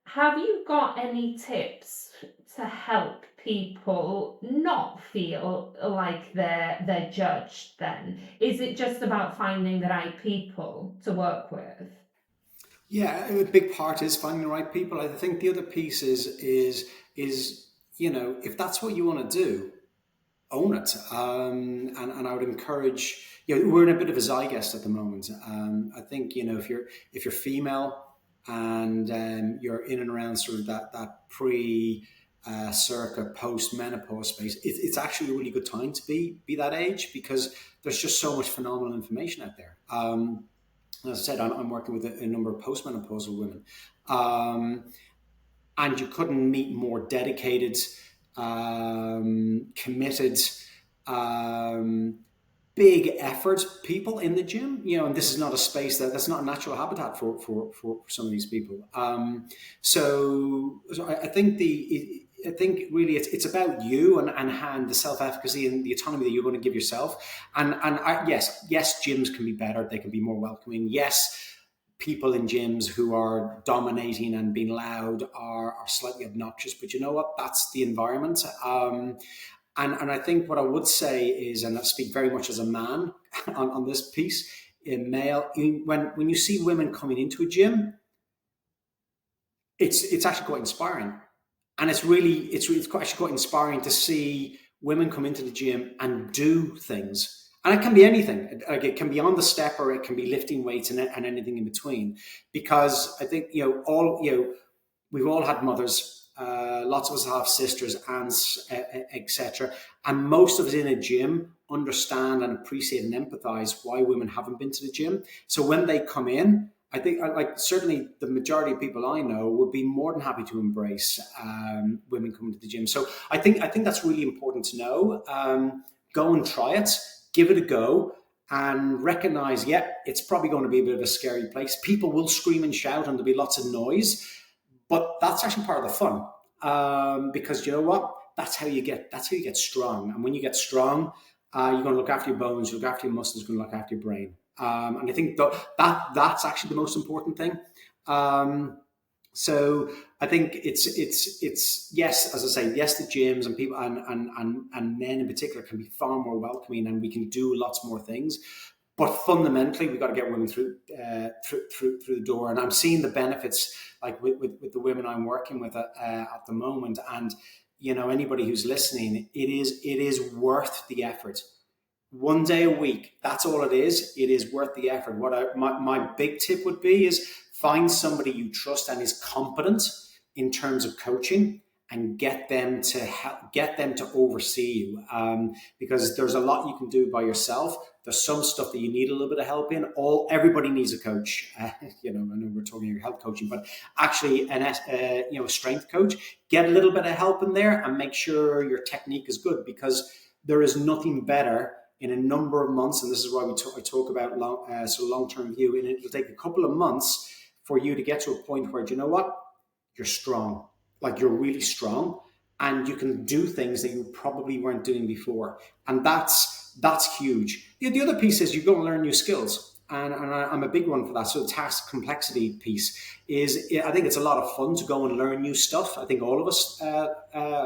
Have you got any tips to help people not feel like they're judged then? Is it just about finding the right people to work with? Yeah, a big part is finding the right people. I think the other piece is if that's what you want to do, own it. And I would encourage. We're in a bit of a zeitgeist at the moment. I think if you're female and you're in and around sort of that circa post menopause space, it's actually a really good time to be that age, because there's just so much phenomenal information out there. As I said, I'm working with a number of postmenopausal women, and you couldn't meet more dedicated, committed, big effort people in the gym. And this is not a space that's not a natural habitat for some of these people. So I think really it's about you and the self-efficacy and the autonomy that you're going to give yourself. Yes, gyms can be better. They can be more welcoming. Yes, people in gyms who are dominating and being loud are slightly obnoxious, but you know what? That's the environment. And I think what I would say is, and I speak very much as a man on this piece, in male, when you see women coming into a gym, it's actually quite inspiring. And it's actually quite inspiring to see women come into the gym and do things. And it can be anything. Like, it can be on the step, or it can be lifting weights and anything in between. Because I think, we've all had mothers. Lots of us have sisters, aunts, etc. And most of us in a gym understand and appreciate and empathize why women haven't been to the gym. So when they come in, I think, certainly the majority of people I know would be more than happy to embrace women coming to the gym. So I think that's really important to know. Go and try it, give it a go, and recognize, it's probably going to be a bit of a scary place. People will scream and shout, and there'll be lots of noise. But that's actually part of the fun, because you know what? That's how you get strong. And when you get strong, you're going to look after your bones, you look after your muscles, you're going to look after your brain. And I think that's actually the most important thing. So I think it's yes, as I say, yes, the gyms and people and men in particular can be far more welcoming, and we can do lots more things. But fundamentally, we've got to get women through the door. And I'm seeing the benefits, like with the women I'm working with at the moment. And anybody who's listening, it is worth the effort. One day a week, that's all it is. It is worth the effort. My big tip would be is find somebody you trust and is competent in terms of coaching, and get them to oversee you, because there's a lot you can do by yourself. There's some stuff that you need a little bit of help in. Everybody needs a coach. I know we're talking about health coaching, but actually a strength coach. Get a little bit of help in there, and make sure your technique is good, because there is nothing better in a number of months. And this is why I talk about long-term view. And it'll take a couple of months for you to get to a point where, you know what? you're strong, like you're really strong, and you can do things that you probably weren't doing before. And that's huge. The other piece is you're going to learn new skills. And I'm a big one for that. So the task complexity piece is, I think it's a lot of fun to go and learn new stuff. I think all of us,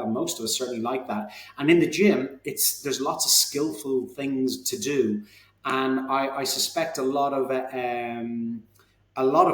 most of us certainly like that. And in the gym, there's lots of skillful things to do. And I suspect a lot of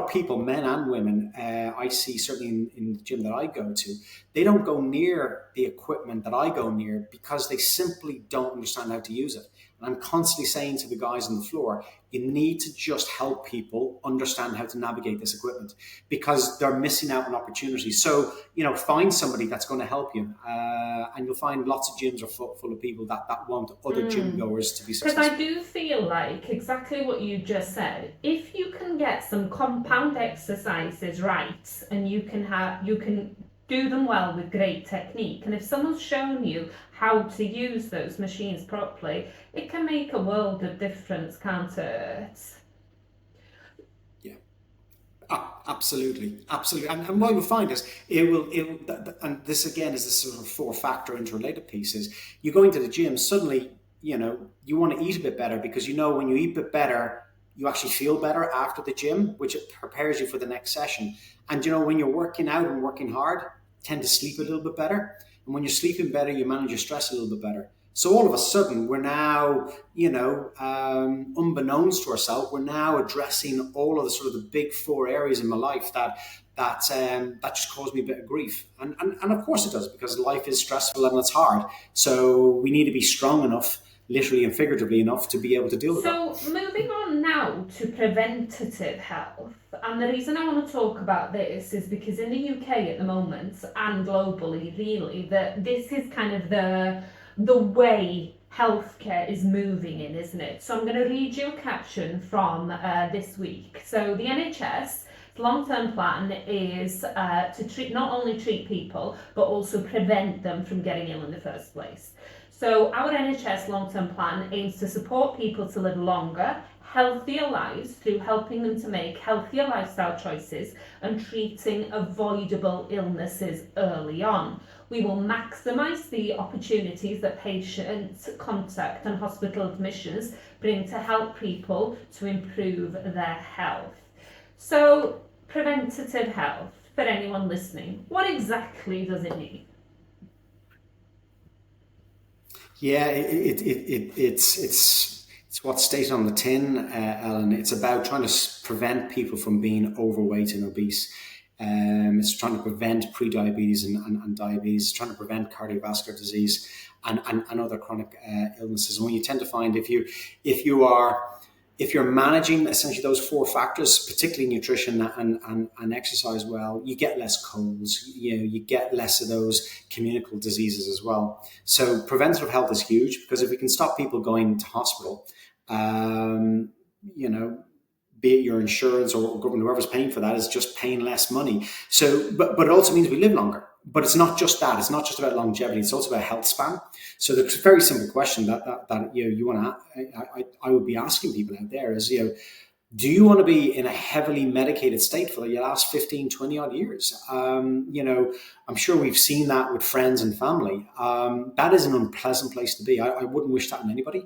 people, men and women, I see certainly in the gym that I go to, they don't go near the equipment that I go near because they simply don't understand how to use it. And I'm constantly saying to the guys on the floor, you need to just help people understand how to navigate this equipment because they're missing out on opportunities. So, find somebody that's going to help you. And you'll find lots of gyms are full of people that want other gym goers to be successful. Because I do feel like exactly what you just said, if you can get some compound exercises right and you can do them well with great technique, and if someone's shown you how to use those machines properly, it can make a world of difference, can't it? Yeah, absolutely. And what you'll find is it will, and this again is this sort of 4-factor interrelated piece, is you go into the gym, suddenly, you want to eat a bit better because when you eat a bit better, you actually feel better after the gym, which it prepares you for the next session. And when you're working out and working hard, you tend to sleep a little bit better. And when you're sleeping better, you manage your stress a little bit better. So all of a sudden, we're now, unbeknownst to ourselves, we're now addressing all of the sort of the big 4 areas in my life that just caused me a bit of grief. And of course it does, because life is stressful and it's hard. So we need to be strong enough, literally and figuratively enough, to be able to deal with that. So moving on now to preventative health, and the reason I want to talk about this is because in the UK at the moment, and globally really, that this is kind of the way healthcare is moving in, isn't it? So I'm going to read you a caption from this week. So the NHS long-term plan is to not only treat people, but also prevent them from getting ill in the first place. So our NHS long-term plan aims to support people to live longer, healthier lives through helping them to make healthier lifestyle choices and treating avoidable illnesses early on. We will maximise the opportunities that patient contact and hospital admissions bring to help people to improve their health. So, preventative health, for anyone listening, what exactly does it mean? Yeah, it's what's stated on the tin, Ellen. It's about trying to prevent people from being overweight and obese. It's trying to prevent pre-diabetes and diabetes. It's trying to prevent cardiovascular disease and other chronic illnesses. And when you tend to find if you're managing essentially those 4 factors, particularly nutrition and exercise well, you get less colds, you get less of those communicable diseases as well. So preventative health is huge, because if we can stop people going to hospital, be it your insurance or government, whoever's paying for that is just paying less money. So, but it also means we live longer. But it's not just that. It's not just about longevity. It's also about health span. So the very simple question that you want to, I would be asking people out there is, do you want to be in a heavily medicated state for the last 15, 20 odd years? I'm sure we've seen that with friends and family. That is an unpleasant place to be. I wouldn't wish that on anybody.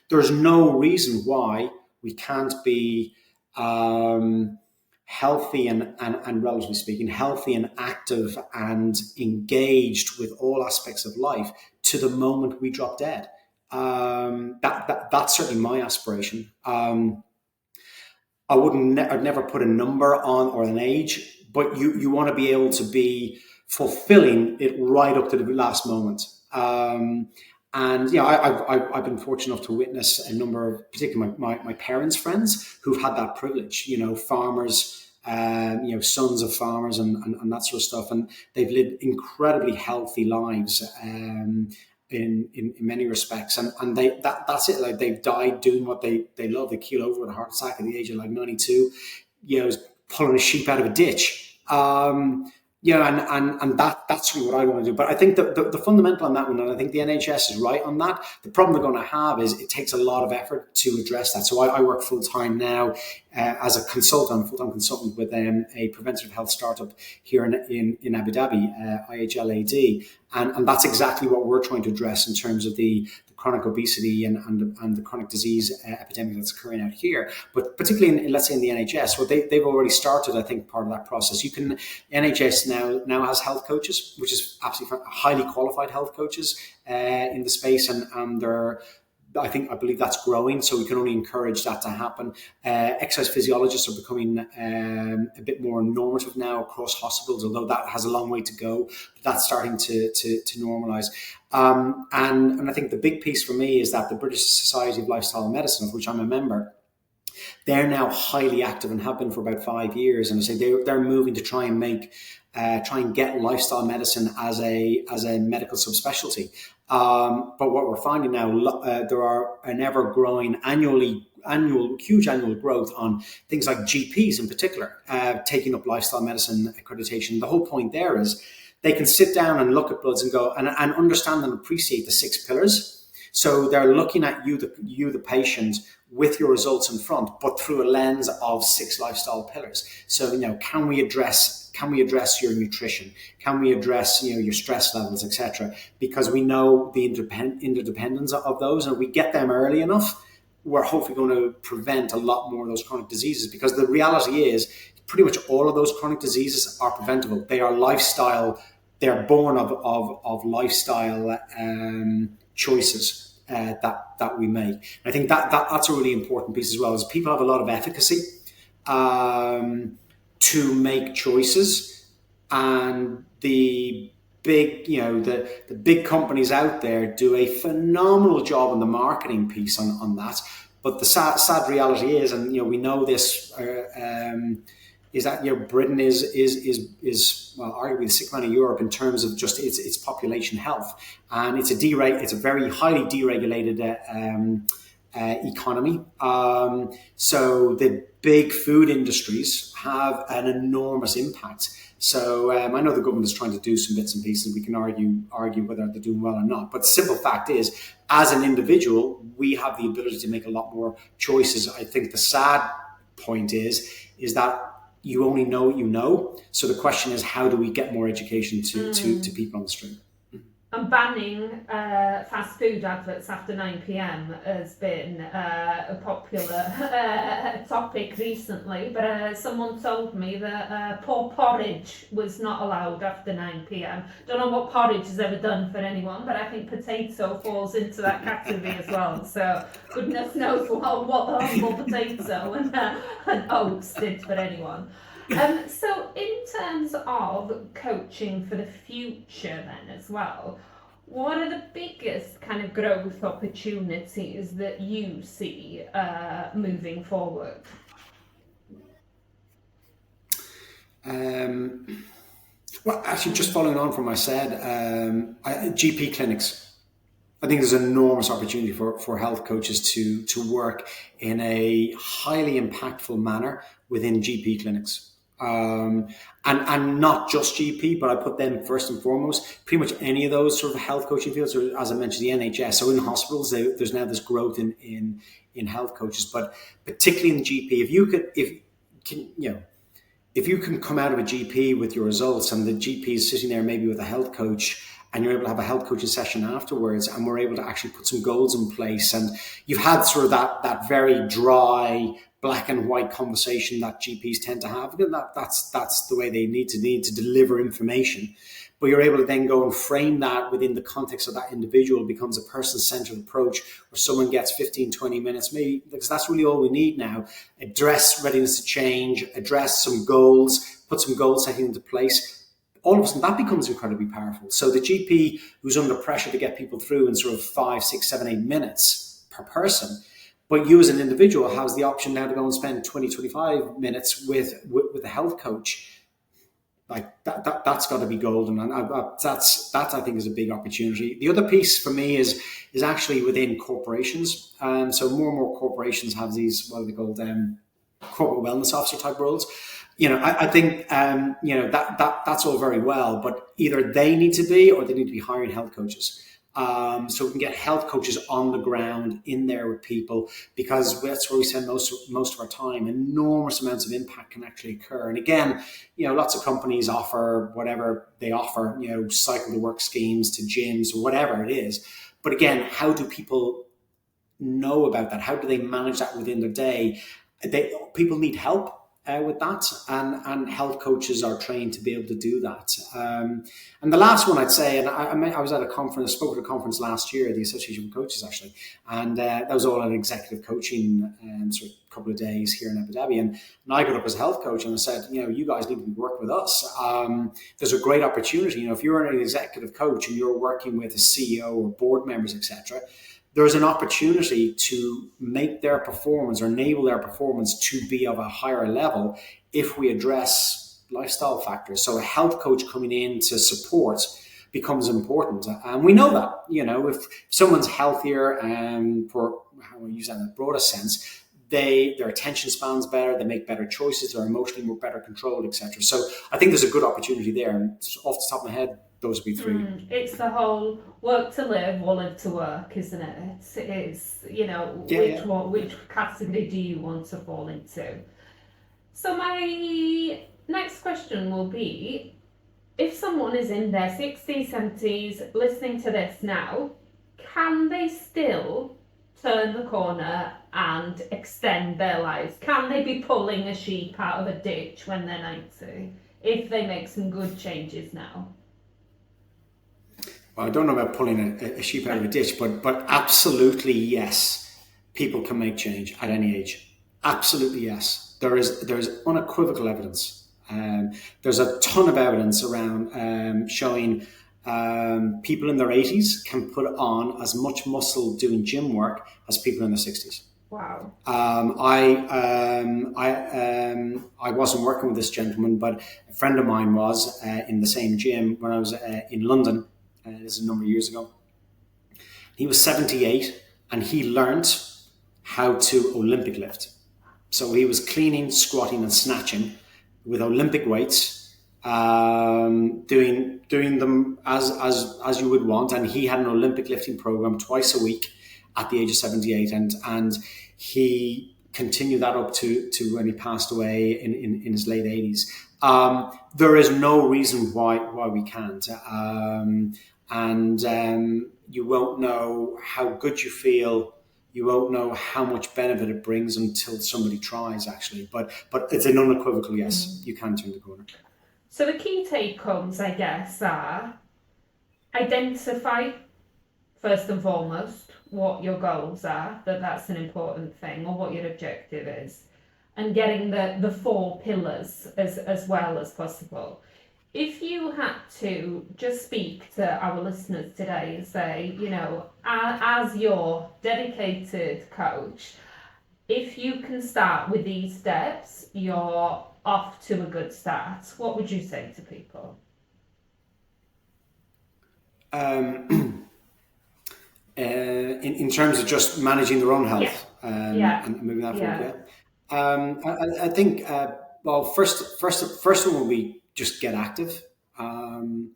There's no reason why we can't be healthy and relatively speaking, healthy and active and engaged with all aspects of life to the moment we drop dead. That's certainly my aspiration. I'd never put a number on or an age, but you want to be able to be fulfilling it right up to the last moment. And I've been fortunate enough to witness a number of, particularly my parents' friends who've had that privilege. Farmers, sons of farmers and that sort of stuff, and they've lived incredibly healthy lives in many respects, and that's it. Like, they've died doing what they love. They keel over with a heart attack at the age of 92. Pulling a sheep out of a ditch. Yeah, and that's really what I want to do. But I think the fundamental on that one, and I think the NHS is right on that. The problem they're going to have is it takes a lot of effort to address that. So I work full time now as a consultant, full time consultant with a preventative health startup here in Abu Dhabi, IHLAD, and that's exactly what we're trying to address in terms of the chronic obesity and the chronic disease epidemic that's occurring out here. But particularly let's say in the NHS, well, they've already started, I think, part of that process. NHS now has health coaches, which is absolutely highly qualified health coaches in the space, and they're, I believe that's growing, so we can only encourage that to happen. Exercise physiologists are becoming a bit more normative now across hospitals, although that has a long way to go. But that's starting to normalise. And I think the big piece for me is that the British Society of Lifestyle Medicine, of which I'm a member, they're now highly active and have been for about 5 years. And I say they're moving to try and get lifestyle medicine as a medical subspecialty. But what we're finding now, there are an ever growing huge annual growth on things like GPs in particular, taking up lifestyle medicine accreditation. The whole point there is they can sit down and look at bloods and go and understand and appreciate the 6 pillars. So they're looking at you, the patient, with your results in front, but through a lens of 6 lifestyle pillars. So, can we address your nutrition? Can we address, your stress levels, etc.? Because we know the interdependence of those, and if we get them early enough, we're hopefully going to prevent a lot more of those chronic diseases. Because the reality is, pretty much all of those chronic diseases are preventable. They are lifestyle. They're born of lifestyle choices that we make. And I think that's a really important piece as well. Is people have a lot of efficacy to make choices, and the big, the big companies out there do a phenomenal job on the marketing piece on that. But the sad reality is, and we know this, is that Britain is well, arguably the sick man of Europe in terms of just its population health, and it's a very highly deregulated economy. So the big food industries have an enormous impact. So I know the government is trying to do some bits and pieces. We can argue whether they're doing well or not. But the simple fact is, as an individual, we have the ability to make a lot more choices. I think the sad point is that you only know what you know. So the question is, how do we get more education to people on the street? And banning fast food adverts after 9 p.m. has been a popular topic recently, but someone told me that porridge was not allowed after 9 p.m. Don't know what porridge has ever done for anyone, but I think potato falls into that category as well. So goodness knows what the humble potato and oats did for anyone. So in terms of coaching for the future then as well, what are the biggest kind of growth opportunities that you see moving forward? Well, actually, just following on from what I said, GP clinics. I think there's an enormous opportunity for health coaches to work in a highly impactful manner within GP clinics. And not just GP, but I put them first and foremost. Pretty much any of those sort of health coaching fields, or as I mentioned, the NHS. So in hospitals, there's now this growth in health coaches, but particularly in GP, if you can come out of a GP with your results, and the GP is sitting there maybe with a health coach, and you're able to have a health coaching session afterwards, and we're able to actually put some goals in place, and you've had sort of that very dry black and white conversation that GPs tend to have. That's the way they need to deliver information. But you're able to then go and frame that within the context of that individual. It becomes a person-centered approach where someone gets 15, 20 minutes, maybe, because that's really all we need now. Address readiness to change, address some goals, put some goal setting into place. All of a sudden, that becomes incredibly powerful. So the GP who's under pressure to get people through in sort of 5, 6, 7, 8 minutes per person, but you as an individual has the option now to go and spend 20, 25 minutes with a health coach. Like that's got to be golden, and that I think is a big opportunity. The other piece for me is actually within corporations. So more and more corporations have these, what are they called? corporate wellness officer type roles. I think that's all very well, but either they need to be or they need to be hiring health coaches. So we can get health coaches on the ground in there with people, because that's where we spend most of our time. Enormous amounts of impact can actually occur. And again, lots of companies offer whatever they offer, cycle to work schemes to gyms or whatever it is. But again, how do people know about that? How do they manage that within their day? People need help with that, and health coaches are trained to be able to do that. And the last one I'd say, and I was at a conference, spoke at a conference last year, the Association of Coaches actually, and that was all an executive coaching sort of couple of days here in Abu Dhabi. And I got up as a health coach and I said, you guys need to work with us. There's a great opportunity. If you're an executive coach and you're working with a CEO or board members, etc., there's an opportunity to make their performance or enable their performance to be of a higher level if we address lifestyle factors. So a health coach coming in to support becomes important. And we know that, if someone's healthier, for how we use that in a broader sense, their attention span's better, they make better choices, they're emotionally more better controlled, etc. So I think there's a good opportunity there. And off the top of my head, those would be three. It's the whole work to live or live to work, isn't it? It's which category do you want to fall into? So my next question will be, if someone is in their 60s, 70s, listening to this now, can they still turn the corner and extend their lives? Can they be pulling a sheep out of a ditch when they're 90 if they make some good changes now? Well, I don't know about pulling a sheep out of a ditch, but absolutely yes, people can make change at any age. Absolutely yes. There is unequivocal evidence. There's a ton of evidence around showing people in their 80s can put on as much muscle doing gym work as people in their 60s. Wow. I wasn't working with this gentleman, but a friend of mine was in the same gym when I was in London. This is a number of years ago. He was 78 and he learned how to Olympic lift. So he was cleaning, squatting and snatching with Olympic weights, doing them as you would want. And he had an Olympic lifting program twice a week at the age of 78. And he continued that up to when he passed away in his late 80s. There is no reason why we can't. You won't know how good you feel. You won't know how much benefit it brings until somebody tries, actually. But it's an unequivocal yes, you can turn the corner. So the key take-homes, I guess, are identify, first and foremost, what your goals are, that's an important thing, or what your objective is, and getting the 4 pillars as well as possible. If you had to just speak to our listeners today and say, as your dedicated coach, if you can start with these steps, you're off to a good start, what would you say to people? In terms of just managing their own health, and moving that forward, I think first one will be just get active. And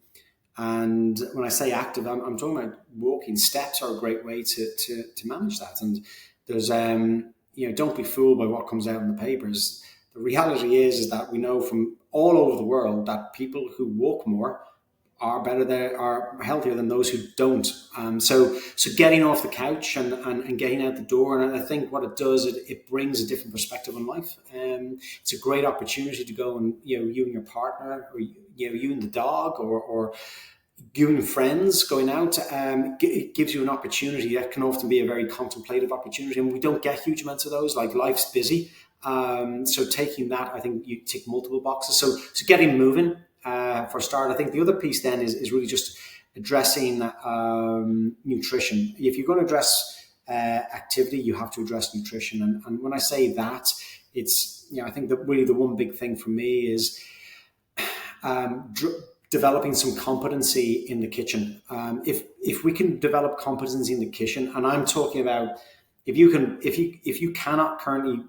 when I say active, I'm talking about walking. Steps are a great way to manage that. And there's don't be fooled by what comes out in the papers. The reality is that we know from all over the world that people who walk more are healthier than those who don't. So getting off the couch and getting out the door, and I think what it does, it brings a different perspective on life. It's a great opportunity to go and you and your partner, or you and the dog, or you and friends going out. It gives you an opportunity that can often be a very contemplative opportunity, and we don't get huge amounts of those. Like, life's busy, so taking that, I think you tick multiple boxes. So getting moving. For a start, I think the other piece then is really just addressing nutrition. If you're going to address activity, you have to address nutrition. And when I say that, it's I think that really the one big thing for me is developing some competency in the kitchen. If we can develop competency in the kitchen, and I'm talking about If you cannot currently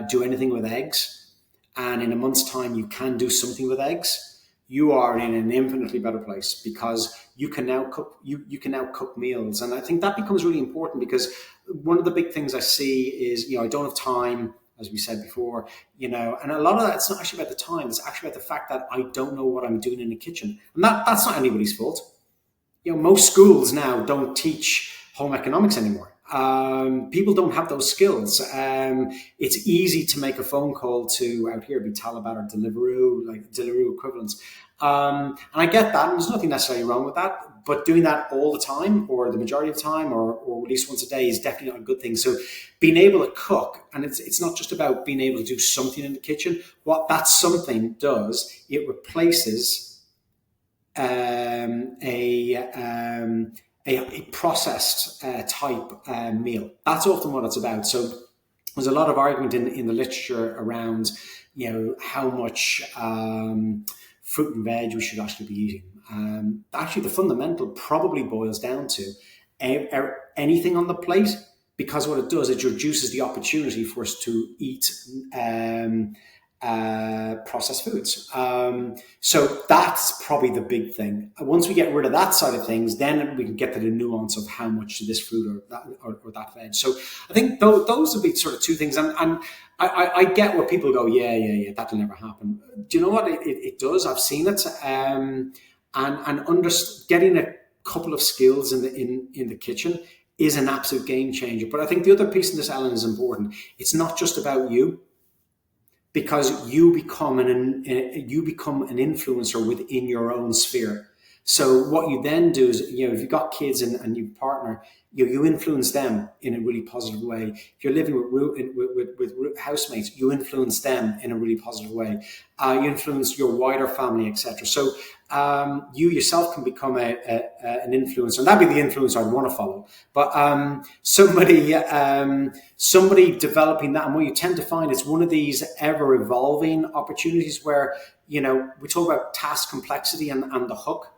do anything with eggs, and in a month's time you can do something with eggs, you are in an infinitely better place, because you can now cook. You can now cook meals, and I think that becomes really important, because one of the big things I see is, I don't have time, as we said before, and a lot of that, it's not actually about the time. It's actually about the fact that I don't know what I'm doing in the kitchen, and that's not anybody's fault. Most schools now don't teach home economics anymore. People don't have those skills. It's easy to make a phone call to, out here, be Talabat or Deliveroo, like Deliveroo equivalents. And I get that, and there's nothing necessarily wrong with that. But doing that all the time, or the majority of the time, or at least once a day, is definitely not a good thing. So being able to cook, and it's not just about being able to do something in the kitchen. What that something does, it replaces a processed type meal. That's often what it's about. So there's a lot of argument in the literature around, how much fruit and veg we should actually be eating. Actually, the fundamental probably boils down to anything on the plate, because what it does, it reduces the opportunity for us to eat processed foods. So that's probably the big thing. Once we get rid of that side of things, then we can get to the nuance of how much to this fruit or that veg. So I think those would be sort of two things. And I get where people go, yeah, that'll never happen. Do you know what? It does. I've seen it. And getting a couple of skills in the kitchen is an absolute game changer. But I think the other piece in this, Ellen, is important. It's not just about you, because you become an influencer within your own sphere. So what you then do is, if you've got kids and you partner, you influence them in a really positive way. If you're living with housemates, you influence them in a really positive way. You influence your wider family, etc. So you yourself can become an influencer, and that'd be the influencer I'd want to follow. But somebody developing that, and what you tend to find is one of these ever evolving opportunities where we talk about task complexity and the hook.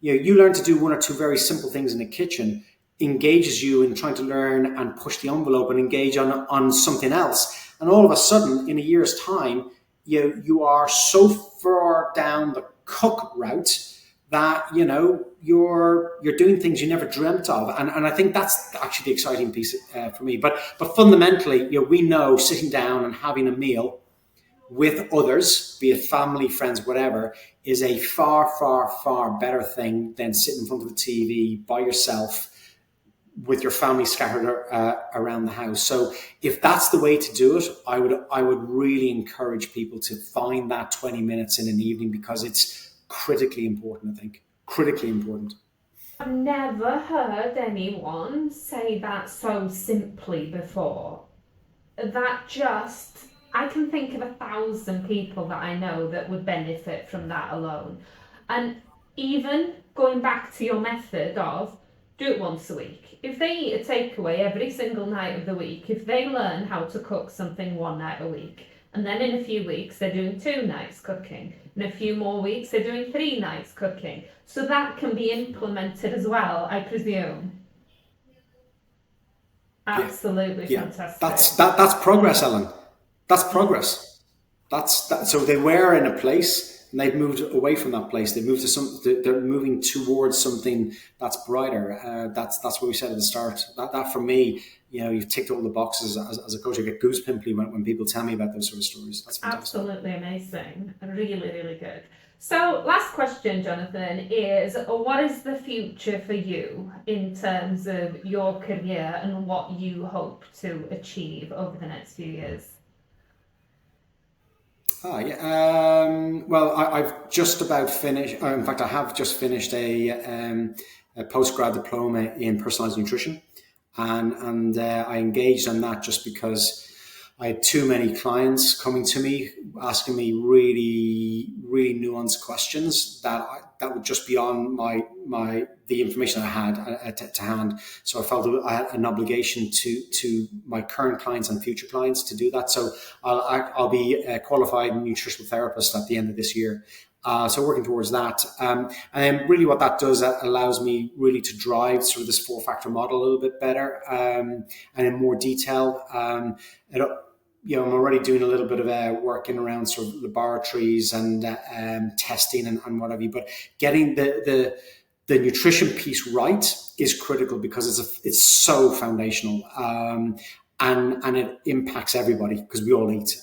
You learn to do one or two very simple things in the kitchen, engages you in trying to learn and push the envelope and engage on something else. And all of a sudden, in a year's time, you are so far down the cook route that, you're doing things you never dreamt of. And I think that's actually the exciting piece for me. But fundamentally, we know sitting down and having a meal with others, be it family, friends, whatever, is a far, far, far better thing than sitting in front of the TV by yourself with your family scattered around the house. So if that's the way to do it, I would really encourage people to find that 20 minutes in an evening, because it's critically important, I think. Critically important. I've never heard anyone say that so simply before. I can think of 1,000 people that I know that would benefit from that alone. And even going back to your method of do it once a week. If they eat a takeaway every single night of the week, if they learn how to cook something one night a week, and then in a few weeks they're doing 2 nights cooking, in a few more weeks they're doing 3 nights cooking. So that can be implemented as well, I presume. Absolutely fantastic. That's progress, Ellen. That's progress. So they were in a place and they've moved away from that place. They're moving towards something that's brighter. That's what we said at the start. That for me, you've ticked all the boxes as a coach. I get goose pimply when people tell me about those sort of stories. That's fantastic. Absolutely amazing. Really, really good. So last question, Jonathan, is what is the future for you in terms of your career and what you hope to achieve over the next few years? Well, I've just about finished. In fact, I have just finished a postgrad diploma in personalized nutrition, and I engaged on that just because I had too many clients coming to me asking me really, really nuanced questions that would just be on the information I had to hand. So I felt I had an obligation to my current clients and future clients to do that. So I'll be a qualified nutritional therapist at the end of this year. So working towards that. And then really what that does, that allows me really to drive sort of this 4-factor model a little bit better and in more detail. I'm already doing a little bit of work in around sort of laboratories and testing and what have you, but getting the nutrition piece right is critical because it's so foundational and it impacts everybody because we all eat.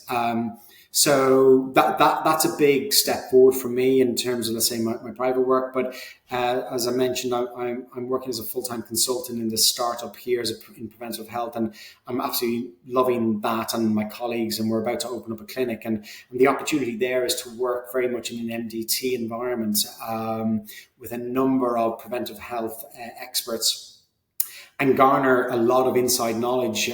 So that's a big step forward for me in terms of, let's say, my private work. But as I mentioned, I'm working as a full-time consultant in this startup here in Preventative Health, and I'm absolutely loving that and my colleagues, and we're about to open up a clinic. And the opportunity there is to work very much in an MDT environment with a number of preventive health experts and garner a lot of inside knowledge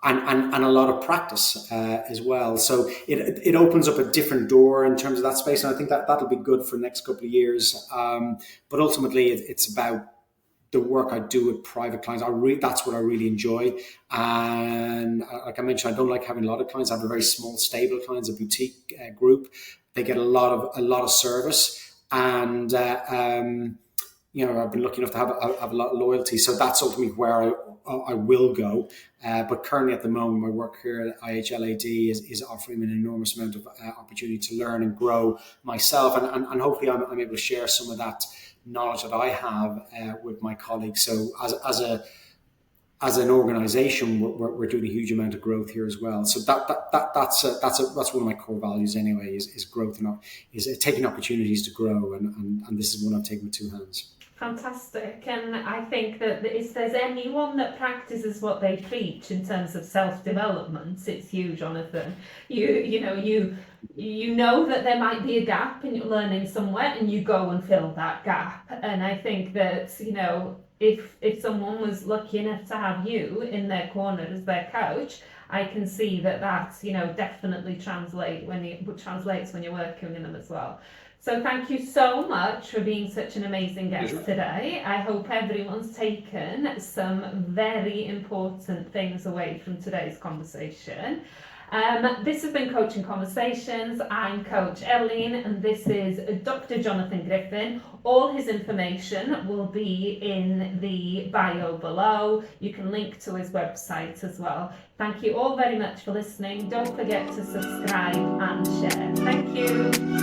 and a lot of practice as well. So it opens up a different door in terms of that space. And I think that'll be good for the next couple of years. But ultimately, it's about the work I do with private clients. That's what I really enjoy. And like I mentioned, I don't like having a lot of clients. I have a very small, stable clients, a boutique group. They get a lot of service. And I've been lucky enough to have a lot of loyalty. So that's ultimately where I will go. But currently at the moment, my work here at IHLAD is offering me an enormous amount of opportunity to learn and grow myself. And hopefully I'm able to share some of that knowledge that I have with my colleagues. So as an organization, we're doing a huge amount of growth here as well. So that's one of my core values anyway, is growth and is taking opportunities to grow. And this is one I've taken with two hands. Fantastic. And I think that if there's anyone that practices what they preach in terms of self-development, it's you, Jonathan. You know that there might be a gap in your learning somewhere, and you go and fill that gap. And I think that, if someone was lucky enough to have you in their corner as their coach, I can see that definitely translates when you're working with them as well. So thank you so much for being such an amazing guest today. I hope everyone's taken some very important things away from today's conversation. This has been Coaching Conversations. I'm Coach Eileen, and this is Dr. Jonathan Griffin. All his information will be in the bio below. You can link to his website as well. Thank you all very much for listening. Don't forget to subscribe and share. Thank you.